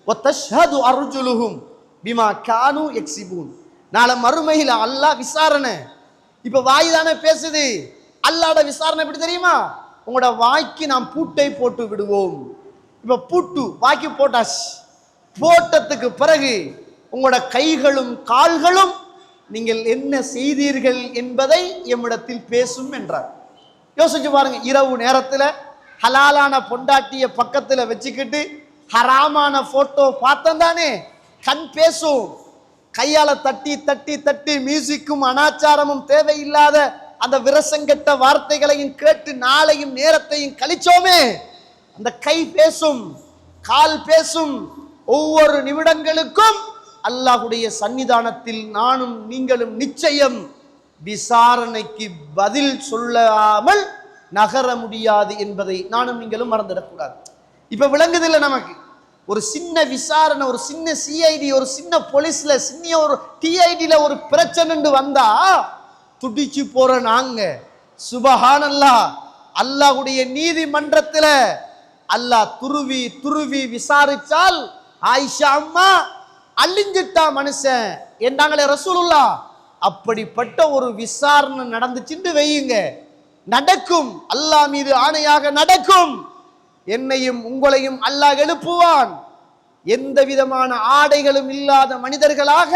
வ தஷ்ஹது அர்ஜுலுஹும் பிமா கானூ யக்ஸிபூன். நாளை மறுமையில் அல்லாஹ் விசாரணை. இப்ப வாய் தானே பேசுது. அல்லாஹ்வோட விசாரணை எப்படி தெரியுமா? உங்களோட வாய்க்கு நாம் பூட்டை போட்டு விடுவோம். இப்ப பூட்டு வாய்க்கு போட்டாச்சு. போட்டத்துக்கு பிறகு உங்களோட கைகளும் கால்களும் நீங்கள் என்ன செய்தீர்கள் என்பதை எம்மிடத்தில் பேசும் என்றார். யோசிச்சு பாருங்க, இரவு நேரத்தில் ஹலாலான பொண்டாட்டிய பக்கத்தில் வச்சுக்கிட்டு ஹராமான போட்டோ பார்த்தோம் தானே, கண் பேசும். கையால தட்டி தட்டி தட்டி மியூசிக்கும் அனாச்சாரமும் தேவையில்லாத அந்த விரசங்கட்ட வார்த்தைகளையும் கேட்டு நாளையும் நேரத்தையும் கழிச்சோமே, அந்த கை பேசும், கால் பேசும். ஒவ்வொரு நிமிடங்களுக்கும் அல்லாஹ்வுடைய சன்னிதானத்தில் நானும் நீங்களும் நிச்சயம் விசாரணைக்கு பதில் சொல்லாமல் நகர முடியாது என்பதை நானும் நீங்களும் மறந்துடக்கூடாது. இப்ப விளங்குதில்லை நமக்கு. ஒரு சின்ன விசாரணை, ஒரு சின்ன சிஐடி, ஒரு சின்ன போலீஸ்ல, சின்ன ஒரு டிஐடில ஒரு பிரச்சனை வந்தா துடிச்சு போற நாங்க. சுபஹானல்லாஹ், அல்லாஹ்வுடைய நீதிமன்றத்துல அல்லாஹ் துருவி துருவி விசாரிச்சால் ஆயிஷா அம்மா அழிஞ்சிட்டா மனுஷன் என்றாங்களே ரசூலுல்லாஹ். அப்படிப்பட்ட ஒரு விசாரணை நடந்துச்சுன்னு வையுங்க, நடக்கும். அல்லாஹ் மீது ஆணையாக நடக்கும். என்னையும் உங்களையும் அல்லாஹ் எழுப்புவான். எந்த விதமான ஆடைகளும் இல்லாத மனிதர்களாக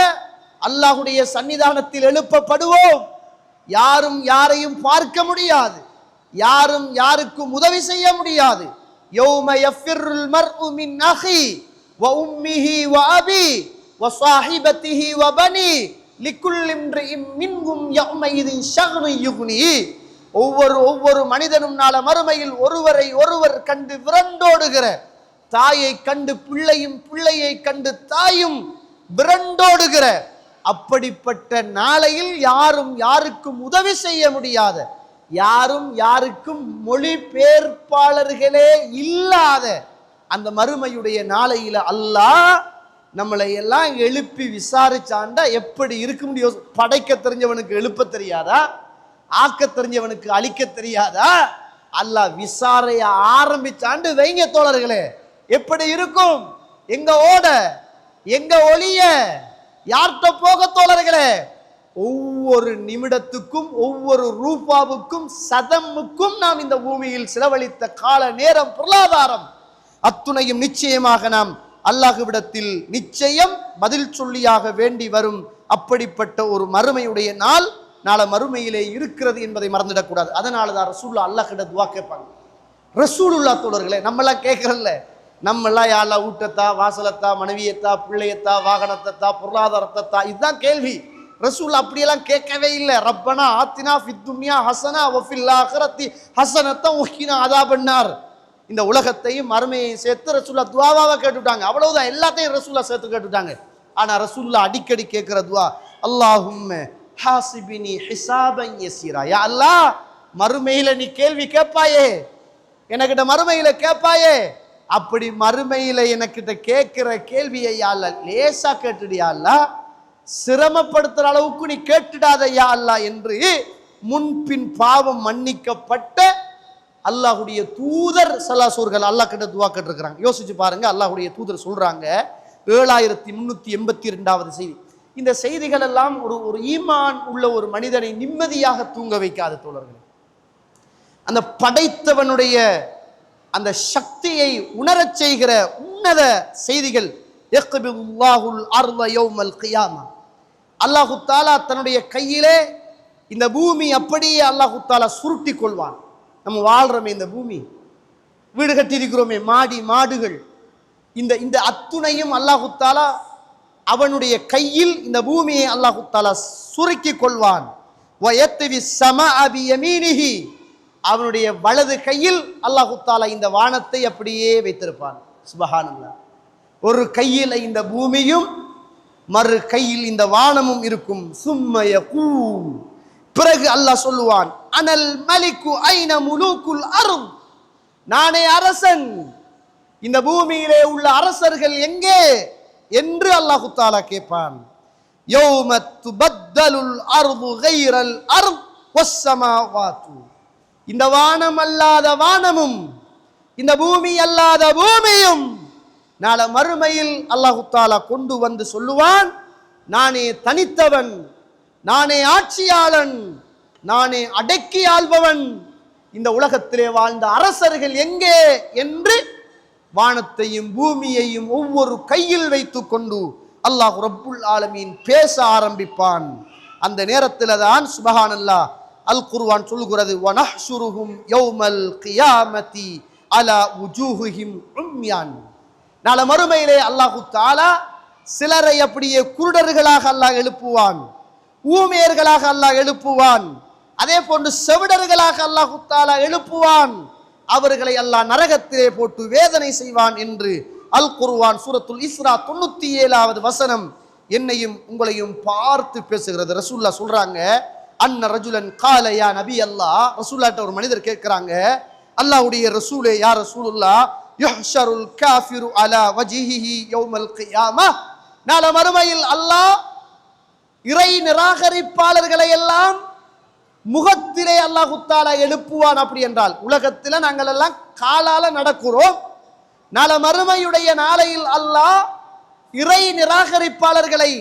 அல்லாஹ்வுடைய சன்னிதானத்தில் எழுப்பப்படுவோம். யாரும் யாரையும் பார்க்க முடியாது, யாரும் யாருக்கும் உதவி செய்ய முடியாது. யௌம யஃபிருல் மர்உ மின் அஹி வ உம்மிஹி வ அபி வ ஸாஹிபதிஹி வ பனி லிகுல்லி இம்ரிஇம் மின்ஹும் யௌமஇதின் ஷக்னு யுக்னி. ஒவ்வொரு மனிதனும் நாள மறுமையில் ஒருவரை ஒருவர் கண்டு விரண்டோடுகிற, தாயை கண்டு பிள்ளையும் பிள்ளையை கண்டு தாயும் விரண்டோடுகிற அப்படிப்பட்ட நாளையில் யாரும் யாருக்கும் உதவி செய்ய முடியாத, யாரும் யாருக்கும் மொழிபெயர்ப்பாளர்களே இல்லாத அந்த மறுமையுடைய நாளையில அல்லாஹ் நம்மளை எல்லாம் எழுப்பி விசாரிச்சாண்டா எப்படி இருக்க முடியும்? படைக்க தெரிஞ்சவனுக்கு எழுப்ப தெரியாதா? ஆக்க தெரிஞ்சவனுக்கு அழிக்க தெரியாதா? அல்லாஹ் விசாரைய ஆரம்பிச்சாண்டு வைங்க தோழர்களே, எப்படி இருக்கும்? எங்க ஓட, எங்க ஒளிய, யார்கிட்ட போக தோழர்களே? ஒவ்வொரு நிமிடத்துக்கும், ஒவ்வொரு ரூபாவுக்கும், சதமுக்கும் நாம் இந்த பூமியில் செலவழித்த கால நேரம், பொருளாதாரம் அத்துணையும் நிச்சயமாக நாம் அல்லாஹ்விடத்தில் நிச்சயம் பதில் சொல்லியாக வேண்டி வரும். அப்படிப்பட்ட ஒரு மறுமையுடைய நாள் நாளை மறுமையிலே இருக்கிறது என்பதை மறந்துடக்கூடாது. அதனால தான் ரசூலுல்லாஹ் அல்லாஹ்கிட்ட துவா கேட்பாங்க. ரசூலுல்லாஹ் தோழர்களே, நம்மளாம் கேட்கறல்ல, நம்மளாம் யாழ்லா ஊட்டத்தா, வாசலத்தா, மனைவியத்தா, பிள்ளையத்தா, வாகனத்தா, பொருளாதாரத்தா, இதுதான் கேள்வி. ரசூல் அப்படியெல்லாம் கேட்கவே இல்லை. ரப்பனா ஆத்தினா ஃபித் துன்யா ஹஸனா வ ஃபில் ஆখিরাতি ஹஸனத்தன் வகினா அஸாபன்னார். இந்த உலகத்தையும் மறுமையையும் சேர்த்து ரசூலுல்லாஹ் துஆவாக கேட்டுட்டாங்க. அவ்வளவுதான், எல்லாத்தையும் ரசூலுல்லாஹ் சேர்த்து கேட்டுட்டாங்க. ஆனா ரசூலுல்லாஹ் அடிக்கடி கேட்கிற துஆ, அல்லாஹும்ம ஹாசிபினி ஹிசாபன் யஸீரா. யா அல்லாஹ், மறுமையில நீ கேள்வி கேட்பாயே, எனக்கிட்ட மறுமையில கேட்பாயே, அப்படி மறுமையில எனக்கிட்ட கேட்கிற கேள்வியை யா அல்லாஹ் லேசா கேட்டுடு யா அல்லாஹ், சிரமப்படுத்துற அளவுக்கு நீ கேட்டுடாத யா அல்லாஹ் என்று முன்பின் பாவம் மன்னிக்கப்பட்ட அல்லாஹ்வுடைய தூதர் ஸல்லல்லாஹு அல்லாஹ் கிட்ட துஆ கேட்டிருக்கிறாங்க. யோசிச்சு பாருங்க, அல்லாஹ்வுடைய தூதர் சொல்றாங்க 7382வது செய்தி. இந்த செய்திகள் எல்லாம் ஒரு ஈமான் உள்ள ஒரு மனிதனை நிம்மதியாக தூங்க வைக்காத தோழர்களே. அந்த படைத்தவனுடைய அந்த சக்தியை உணரச் செய்கிற உன்னத செய்திகள். யக்பிதுல்லாஹுல் அர்த யௌமல் கியாமா. அல்லாஹு தஆலா தன்னுடைய கையிலே இந்த பூமி அப்படியே அல்லாஹு தஆலா சுருட்டி கொள்வான். நம்ம வாழ்றோமே இந்த பூமி, வீடு கட்டியிருக்கிறோமே, மாடி மாடுகள், இந்த அத்துணையும் அல்லாஹு தஆலா அவனுடைய கையில் இந்த பூமியை அல்லாஹு தஆலா சுருக்கி கொள்வான். வயத்வி ஸமாஅ பியமீனிஹி. அவனுடைய வலது கையில் அல்லாஹு தஆலா இந்த வானத்தை அப்படியே வைத்திருப்பான். சுப்ஹானல்லாஹ். ஒரு கையில் இந்த பூமியும் மறு கையில் இந்த வானமும் இருக்கும். சும்ம யகூல். பிறகு அல்லாஹ் சொல்லுவான், அனல் மலிக்கு ஐன முலூக்குல் அர்த். நானே அரசன், இந்த பூமியிலே உள்ள அரசர்கள் எங்கே என்று அல்லாஹு தஆலா கேட்பான். யௌம துபத்தலுல் அர்து கைரல் அர்த் வஸ்ஸமாவாத்து. இந்த வானம் அல்லாத வானமும் இந்த பூமி அல்லாத பூமியும் நாள மறுமையில் அல்லாஹு தஆலா கொண்டு வந்து சொல்லுவான், நானே தனித்தவன், நானே ஆட்சியாளன், நானே அடக்கி ஆள்பவன், இந்த உலகத்திலே வாழ்ந்த அரசர்கள் எங்கே என்று வானத்தையும் பூமியையும் ஒவ்வொரு கையில் வைத்துக் கொண்டு அல்லாஹ் ரப்புல் ஆலமீன் பேச ஆரம்பிப்பான். அந்த நேரத்தில் தான் சுப்ஹானல்லாஹ் அல் குர்ஆன் சொல்லுகிறது, வனஹ்ஷுருஹும் யௌமல் கியாமத்தி அலா வுஜூஹிஹிம் உம்யான். நாளை மறுமையிலே அல்லாஹு தஆலா சிலரை அப்படியே குருடர்களாக அல்லாஹ் எழுப்புவான், ஊமையர்களாக அல்லாஹ் எழுப்புவான், அதே போன்று செவிடர்களாக அல்லாஹ் தஆலா எழுப்புவான். அவர்களை அல்லாஹ் நரகத்திலே போட்டு வேதனை செய்வான் என்று அல் குர்ஆன் சூரத்துல் இஸ்ரா 97வது வசனம் என்னையும் உங்களையும் பார்த்து பேசுகிறது. ரசூலுல்லாஹ் சொல்றாங்க, அன்ன ரஜுலன் கால யா நபி அல்லாஹ், ரசூலுல்லாஹ்ட்ட ஒரு மனிதர் கேட்கிறாங்க, அல்லாஹ்வுடைய ரசூலே யா ரசூலுல்லாஹ், யுஹ்ஷருல் காஃபிரு அலா வஜ்ஹிஹி யௌமல் கியாமஹ், நாளை மறுமையில் அல்லாஹ் இறை நிராகரிப்பாளர்களை எல்லாம் முகத்திலே அல்லாஹ் தஆலா எழுப்புவான். அப்படி என்றால் உலகத்தில் நாங்கள் எல்லாம் காலால நடக்கிறோம், நாளை மறுமையுடைய நாளையில் அல்லாஹ் இறை நிராகரிப்பாளர்களை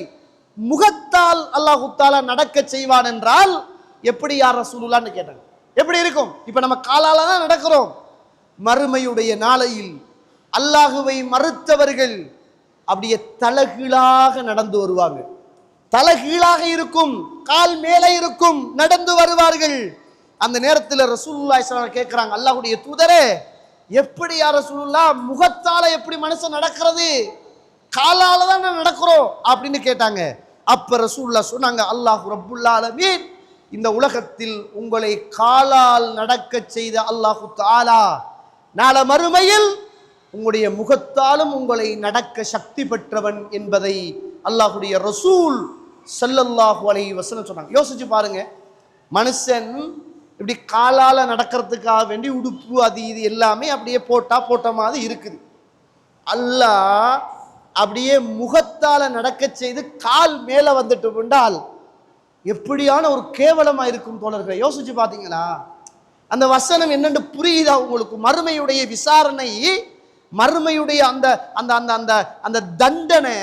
முகத்தால் அல்லாஹ் தஆலா நடக்க செய்வான் என்றால் எப்படி யா ரசூலுல்லாஹ்னு கேட்டாங்க. எப்படி இருக்கும்? இப்ப நம்ம காலால தான் நடக்கிறோம், மறுமையுடைய நாளையில் அல்லாஹுவை மறுத்தவர்கள் அப்படியே தலகீழாக நடந்து வருவாங்க. தலகீழாக இருக்கும், கால் மேலே இருக்கும், நடந்து வருவார்கள். அந்த நேரத்தில் ரசூலுல்லாஹி ஸல்லல்லாஹு அலைஹி வஸல்லம் கேட்கிறாங்க, அல்லாஹ்வுடைய தூதரே, எப்படி யா ரசூலுல்லாஹ் முகத்தால எப்படி மனுஷன் நடக்கிறது, காலால தான் நடக்கிறோம் அப்படின்னு கேட்டாங்க. அப்ப ரசூலுல்லாஹ் சொன்னாங்க, அல்லாஹ் ரப்புல் ஆலமீன் இந்த உலகத்தில் உங்களை காலால் நடக்க செய்த அல்லாஹ் தஆலா நாளை மறுமையில் உங்களுடைய முகத்தாலும் உங்களை நடக்க சக்தி பெற்றவன் என்பதை அல்லாஹ்வுடைய ரசூல் ஸல்லல்லாஹு அலைஹி வஸல்லம் சொன்னாங்க. யோசிச்சு பாருங்க, மனுஷன் இப்படி காலால நடக்கிறதுக்காக வேண்டி உடுப்பு அது இது எல்லாமே அப்படியே போட்ட மாதிரி இருக்குது. அல்லாஹ் அப்படியே முகத்தால நடக்க செய்து கால் மேல வந்துட்டு விட்டால் எப்படியான ஒரு கேவலமா இருக்கும் தோழர்களை. யோசிச்சு பார்த்தீங்களா? அந்த வசனம் என்னென்று புரியுதா உங்களுக்கு? மறுமையுடைய விசாரணை, மறுமையுடைய அந்த அந்த அந்த அந்த அந்த தண்டனை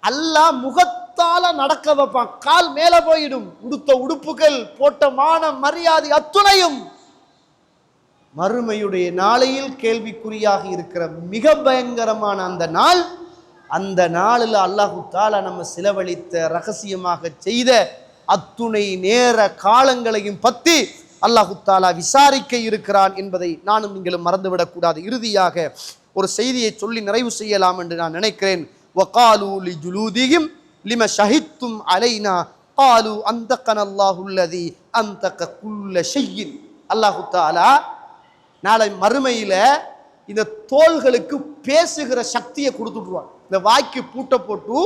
அல்லாஹ் முகத்தால நடக்க வைப்பான், கால் மேல போயிடும். உடுத்த உடுப்புகள், போட்ட மான மரியாதை அத்துணையும் மறுமையுடைய நாளையில் கேள்விக்குறியாக இருக்கிற மிக பயங்கரமான அந்த நாள். அந்த நாளில் அல்லாஹு தஆலா நம்ம செலவழித்த ரகசியமாக செய்த அத்துணை நேர காலங்களையும் பற்றி அல்லாஹு தஆலா விசாரிக்க இருக்கிறான் என்பதை நானும் நீங்களும் மறந்துவிடக்கூடாது. இறுதியாக ஒரு செய்தியை சொல்லி நிறைவு செய்யலாம் என்று நான் நினைக்கிறேன். وَقَالُوا لِجُلُودِهِمْ لِمَ شَهِدتُّمْ عَلَيْنَا قَالُوا أَنْطَقَنَا اللَّهُ الَّذِي أَنْطَقَ كُلَّ شَيْءٍ. அல்லாஹு தஆலா நாளை மறுமையில இந்த தோள்களுக்கு பேசுகிற சக்தியை கொடுத்துடுவான். இந்த வாய்க்கு பூட்டை போட்டு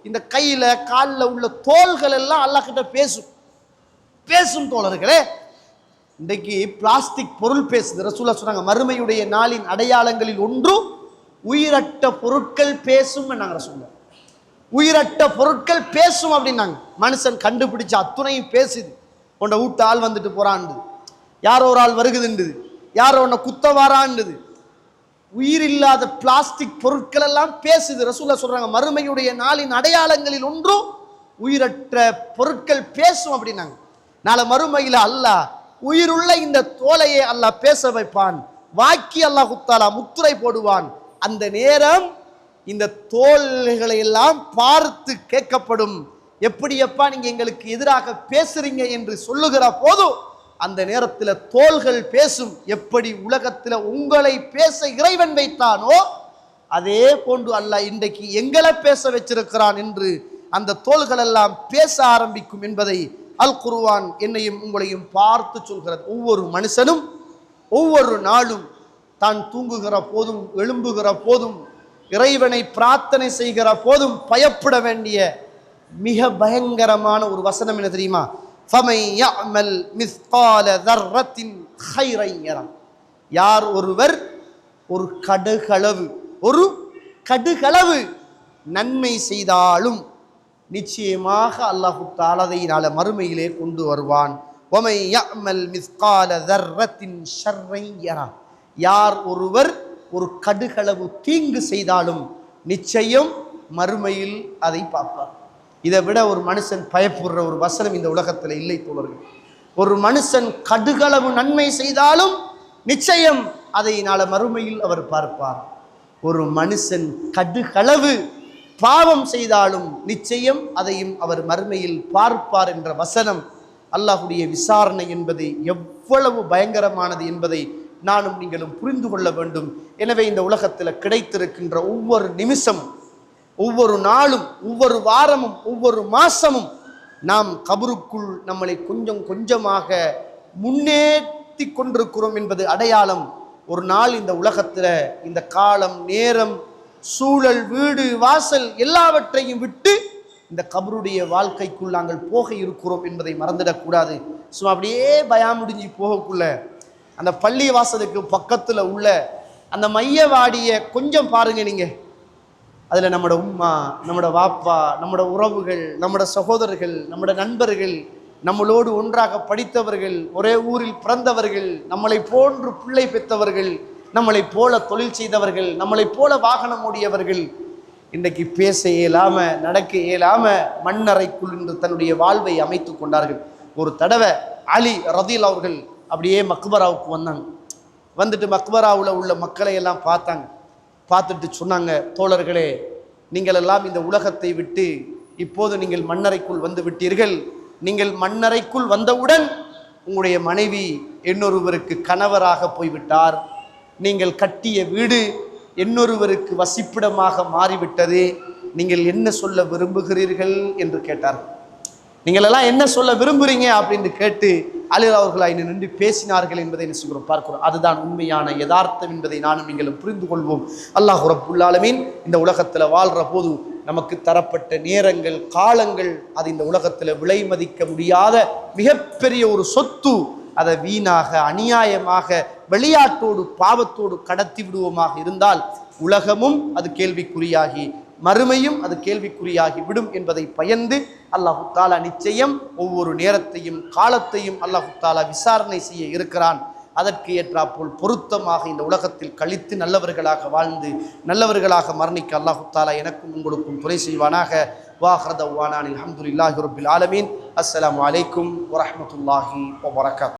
இந்த கையில காலில் உள்ள தோள்கள் எல்லாம் அல்லாஹ் கிட்ட பேசும் தோழர்களே. இன்றைக்கு பிளாஸ்டிக் பொருள் பேசுது. ரசூலுல்லாஹ் சொல்றாங்க, மறுமையுடைய நாளின் அடையாளங்களில் ஒன்று உயிரற்ற பொருட்கள் பேசும். நாங்க ரசூலுல்லாஹ் உயிரற்ற பொருட்கள் பேசும் அப்படின்னாங்க. மனுஷன் கண்டுபிடிச்ச அத்துணையும் பேசுது. உன்னை வீட்டு ஆள் வந்துட்டு போறான்து, யாரோ ஒரு ஆள் வருகுதுன்றது, யாரோ உன்னை குத்த வாரான்றது. உயிர் இல்லாத பிளாஸ்டிக் பொருட்கள் எல்லாம் பேசுது. ரசூலுல்லாஹ் சொல்றாங்க, மறுமையுடைய நாளின் அடையாளங்களில் ஒன்று உயிரற்ற பொருட்கள் பேசும் அப்படின்னாங்க. நாளை மறுமையில அல்லாஹ் உயிருள்ள இந்த தோலையை அல்லாஹ் பேச வைப்பான், வாக்கி அல்லாஹ் தஆலா முத்திரை போடுவான். அந்த நேரம் இந்த தோள்களை எல்லாம் பார்த்து கேட்கப்படும், எப்படியப்பா நீங்க எங்களுக்கு எதிராக பேசுறீங்க என்று சொல்லுகிற போது அந்த நேரத்தில் தோள்கள் பேசும். எப்படி உலகத்தில் உங்களை பேச இறைவன் வைத்தானோ அதே போன்று அல்லாஹ் இன்றைக்கு எங்களை பேச வச்சிருக்கிறான் என்று அந்த தோள்கள் எல்லாம் பேச ஆரம்பிக்கும் என்பதை அல் குர்ஆன் என்னையும் உங்களையும் பார்த்து சொல்கிறது. ஒவ்வொரு மனுஷனும் ஒவ்வொரு நாளும் தான் தூங்குகிற போதும், எழும்புகிற போதும், இறைவனை பிரார்த்தனை செய்கிற போதும் பயப்பட வேண்டிய மிக பயங்கரமான ஒரு வசனம் என்ன தெரியுமா? فَمَنْ يَعْمَلْ مِثْقَالَ ذَرَّةٍ خَيْرًا يَرَهُ. யார் ஒருவர் ஒரு கடுகளவு நன்மை செய்தாலும் நிச்சயமாக அல்லாஹு தஆலா அதை நாளை மறுமையிலே கொண்டு வருவான். وَمَنْ يَعْمَلْ مِثْقَالَ ذَرَّةٍ شَرًّا يَرَهُ. யார் ஒருவர் ஒரு கடுகளவு தீங்கு செய்தாலும் நிச்சயம் மறுமையில் அதை பார்ப்பார். இதை விட ஒரு மனுஷன் பயப்படுற ஒரு வசனம் இந்த உலகத்தில் இல்லை தோழர்கள். ஒரு மனுஷன் கடுகளவு நன்மை செய்தாலும் நிச்சயம் அதை நாளை மறுமையில் அவர் பார்ப்பார். ஒரு மனுஷன் கடுகளவு பாவம் செய்தாலும் நிச்சயம் அதையும் அவர் மறுமையில் பார்ப்பார் என்ற வசனம் அல்லாஹ்வுடைய விசாரணை என்பது எவ்வளவு பயங்கரமானது என்பதை நானும் நீங்களும் புரிந்து கொள்ள வேண்டும். எனவே இந்த உலகத்தில் கிடைத்திருக்கின்ற ஒவ்வொரு நிமிஷம், ஒவ்வொரு நாளும், ஒவ்வொரு வாரமும், ஒவ்வொரு மாசமும் நாம் கபருக்குள் நம்மளை கொஞ்சம் கொஞ்சமாக முன்னேற்றி கொண்டிருக்கிறோம் என்பது அடையாளம். ஒரு நாள் இந்த உலகத்தில் இந்த காலம், நேரம், சூழல், வீடு, வாசல் எல்லாவற்றையும் விட்டு இந்த கபருடைய வாழ்க்கைக்குள் நாங்கள் போக இருக்கிறோம் என்பதை மறந்துடக்கூடாது. ஸோ அப்படியே பயம் முடிஞ்சு போகக்குள்ள அந்த பள்ளி வாசலுக்கு பக்கத்தில் உள்ள அந்த மையவாடியை கொஞ்சம் பாருங்க நீங்க. அதில் நம்மட உம்மா, நம்மட வாப்பா, நம்மட உறவுகள், நம்மட சகோதரர்கள், நம்மட நண்பர்கள், நம்மளோடு ஒன்றாக படித்தவர்கள், ஒரே ஊரில் பிறந்தவர்கள், நம்மளை போன்று பிள்ளை பெற்றவர்கள், நம்மளை போல தொழில் செய்தவர்கள், நம்மளை போல வாகனம் ஓடியவர்கள் இன்றைக்கு பேச இயலாம, நடக்க இயலாம மண்ணறைக்குள் இன்று தன்னுடைய வாழ்வை அமைத்து கொண்டார்கள். ஒரு தடவை அலி ரதியல்லாஹு அவர்கள் அப்படியே மக்பராவுக்கு வந்தாங்க. வந்துட்டு மக்பராவில் உள்ள மக்களை எல்லாம் பார்த்தாங்க. பார்த்துட்டு சொன்னாங்க, தோழர்களே, நீங்கள் எல்லாம் இந்த உலகத்தை விட்டு இப்போது நீங்கள் மண்ணறைக்குள் வந்து விட்டீர்கள். நீங்கள் மண்ணறைக்குள் வந்தவுடன் உங்களுடைய மனைவி இன்னொருவருக்கு கணவராக போய்விட்டார். நீங்கள் கட்டிய வீடு இன்னொருவருக்கு வசிப்பிடமாக மாறிவிட்டது. நீங்கள் என்ன சொல்ல விரும்புகிறீர்கள் என்று கேட்டார். நீங்கள் எல்லாம் என்ன சொல்ல விரும்புகிறீங்க அப்படின்னு கேட்டு அலி அவர்கள் என்னை நின்று பேசினார்கள் என்பதை என்ன செய்கிறோம் பார்க்கிறோம். அதுதான் உண்மையான யதார்த்தம் என்பதை நானும் நீங்களும் புரிந்து கொள்வோம். அல்லாஹ் ரப்புல் ஆலமீன் இந்த உலகத்தில் வாழ்கிற போது நமக்கு தரப்பட்ட நேரங்கள், காலங்கள், அது இந்த உலகத்தில் விலை மதிக்க முடியாத மிகப்பெரிய ஒரு சொத்து. அதை வீணாக, அநியாயமாக, வெளியாட்டோடு, பாவத்தோடு கடத்தி விடுவோமாக இருந்தால் உலகமும் அது கேள்விக்குறியாகி, மறுமையும் அது கேள்விக்குறியாகி விடும் என்பதை பயந்து அல்லாஹு தாலா நிச்சயம் ஒவ்வொரு நேரத்தையும் காலத்தையும் அல்லாஹு தாலா விசாரணை செய்ய இருக்கிறான். அதற்கு ஏற்றாப்போல் பொருத்தமாக இந்த உலகத்தில் கழித்து நல்லவர்களாக வாழ்ந்து நல்லவர்களாக மரணிக்க அல்லாஹு தாலா எனக்கும் உங்களுக்கும் துணை செய்வானாக. வாஹிரு தஅவானா அல்ஹம்துலில்லாஹி ரப்பில் ஆலமீன். அஸ்ஸலாமு அலைக்கும் வரஹ்மத்துல்லாஹி வபரகாத்துஹு.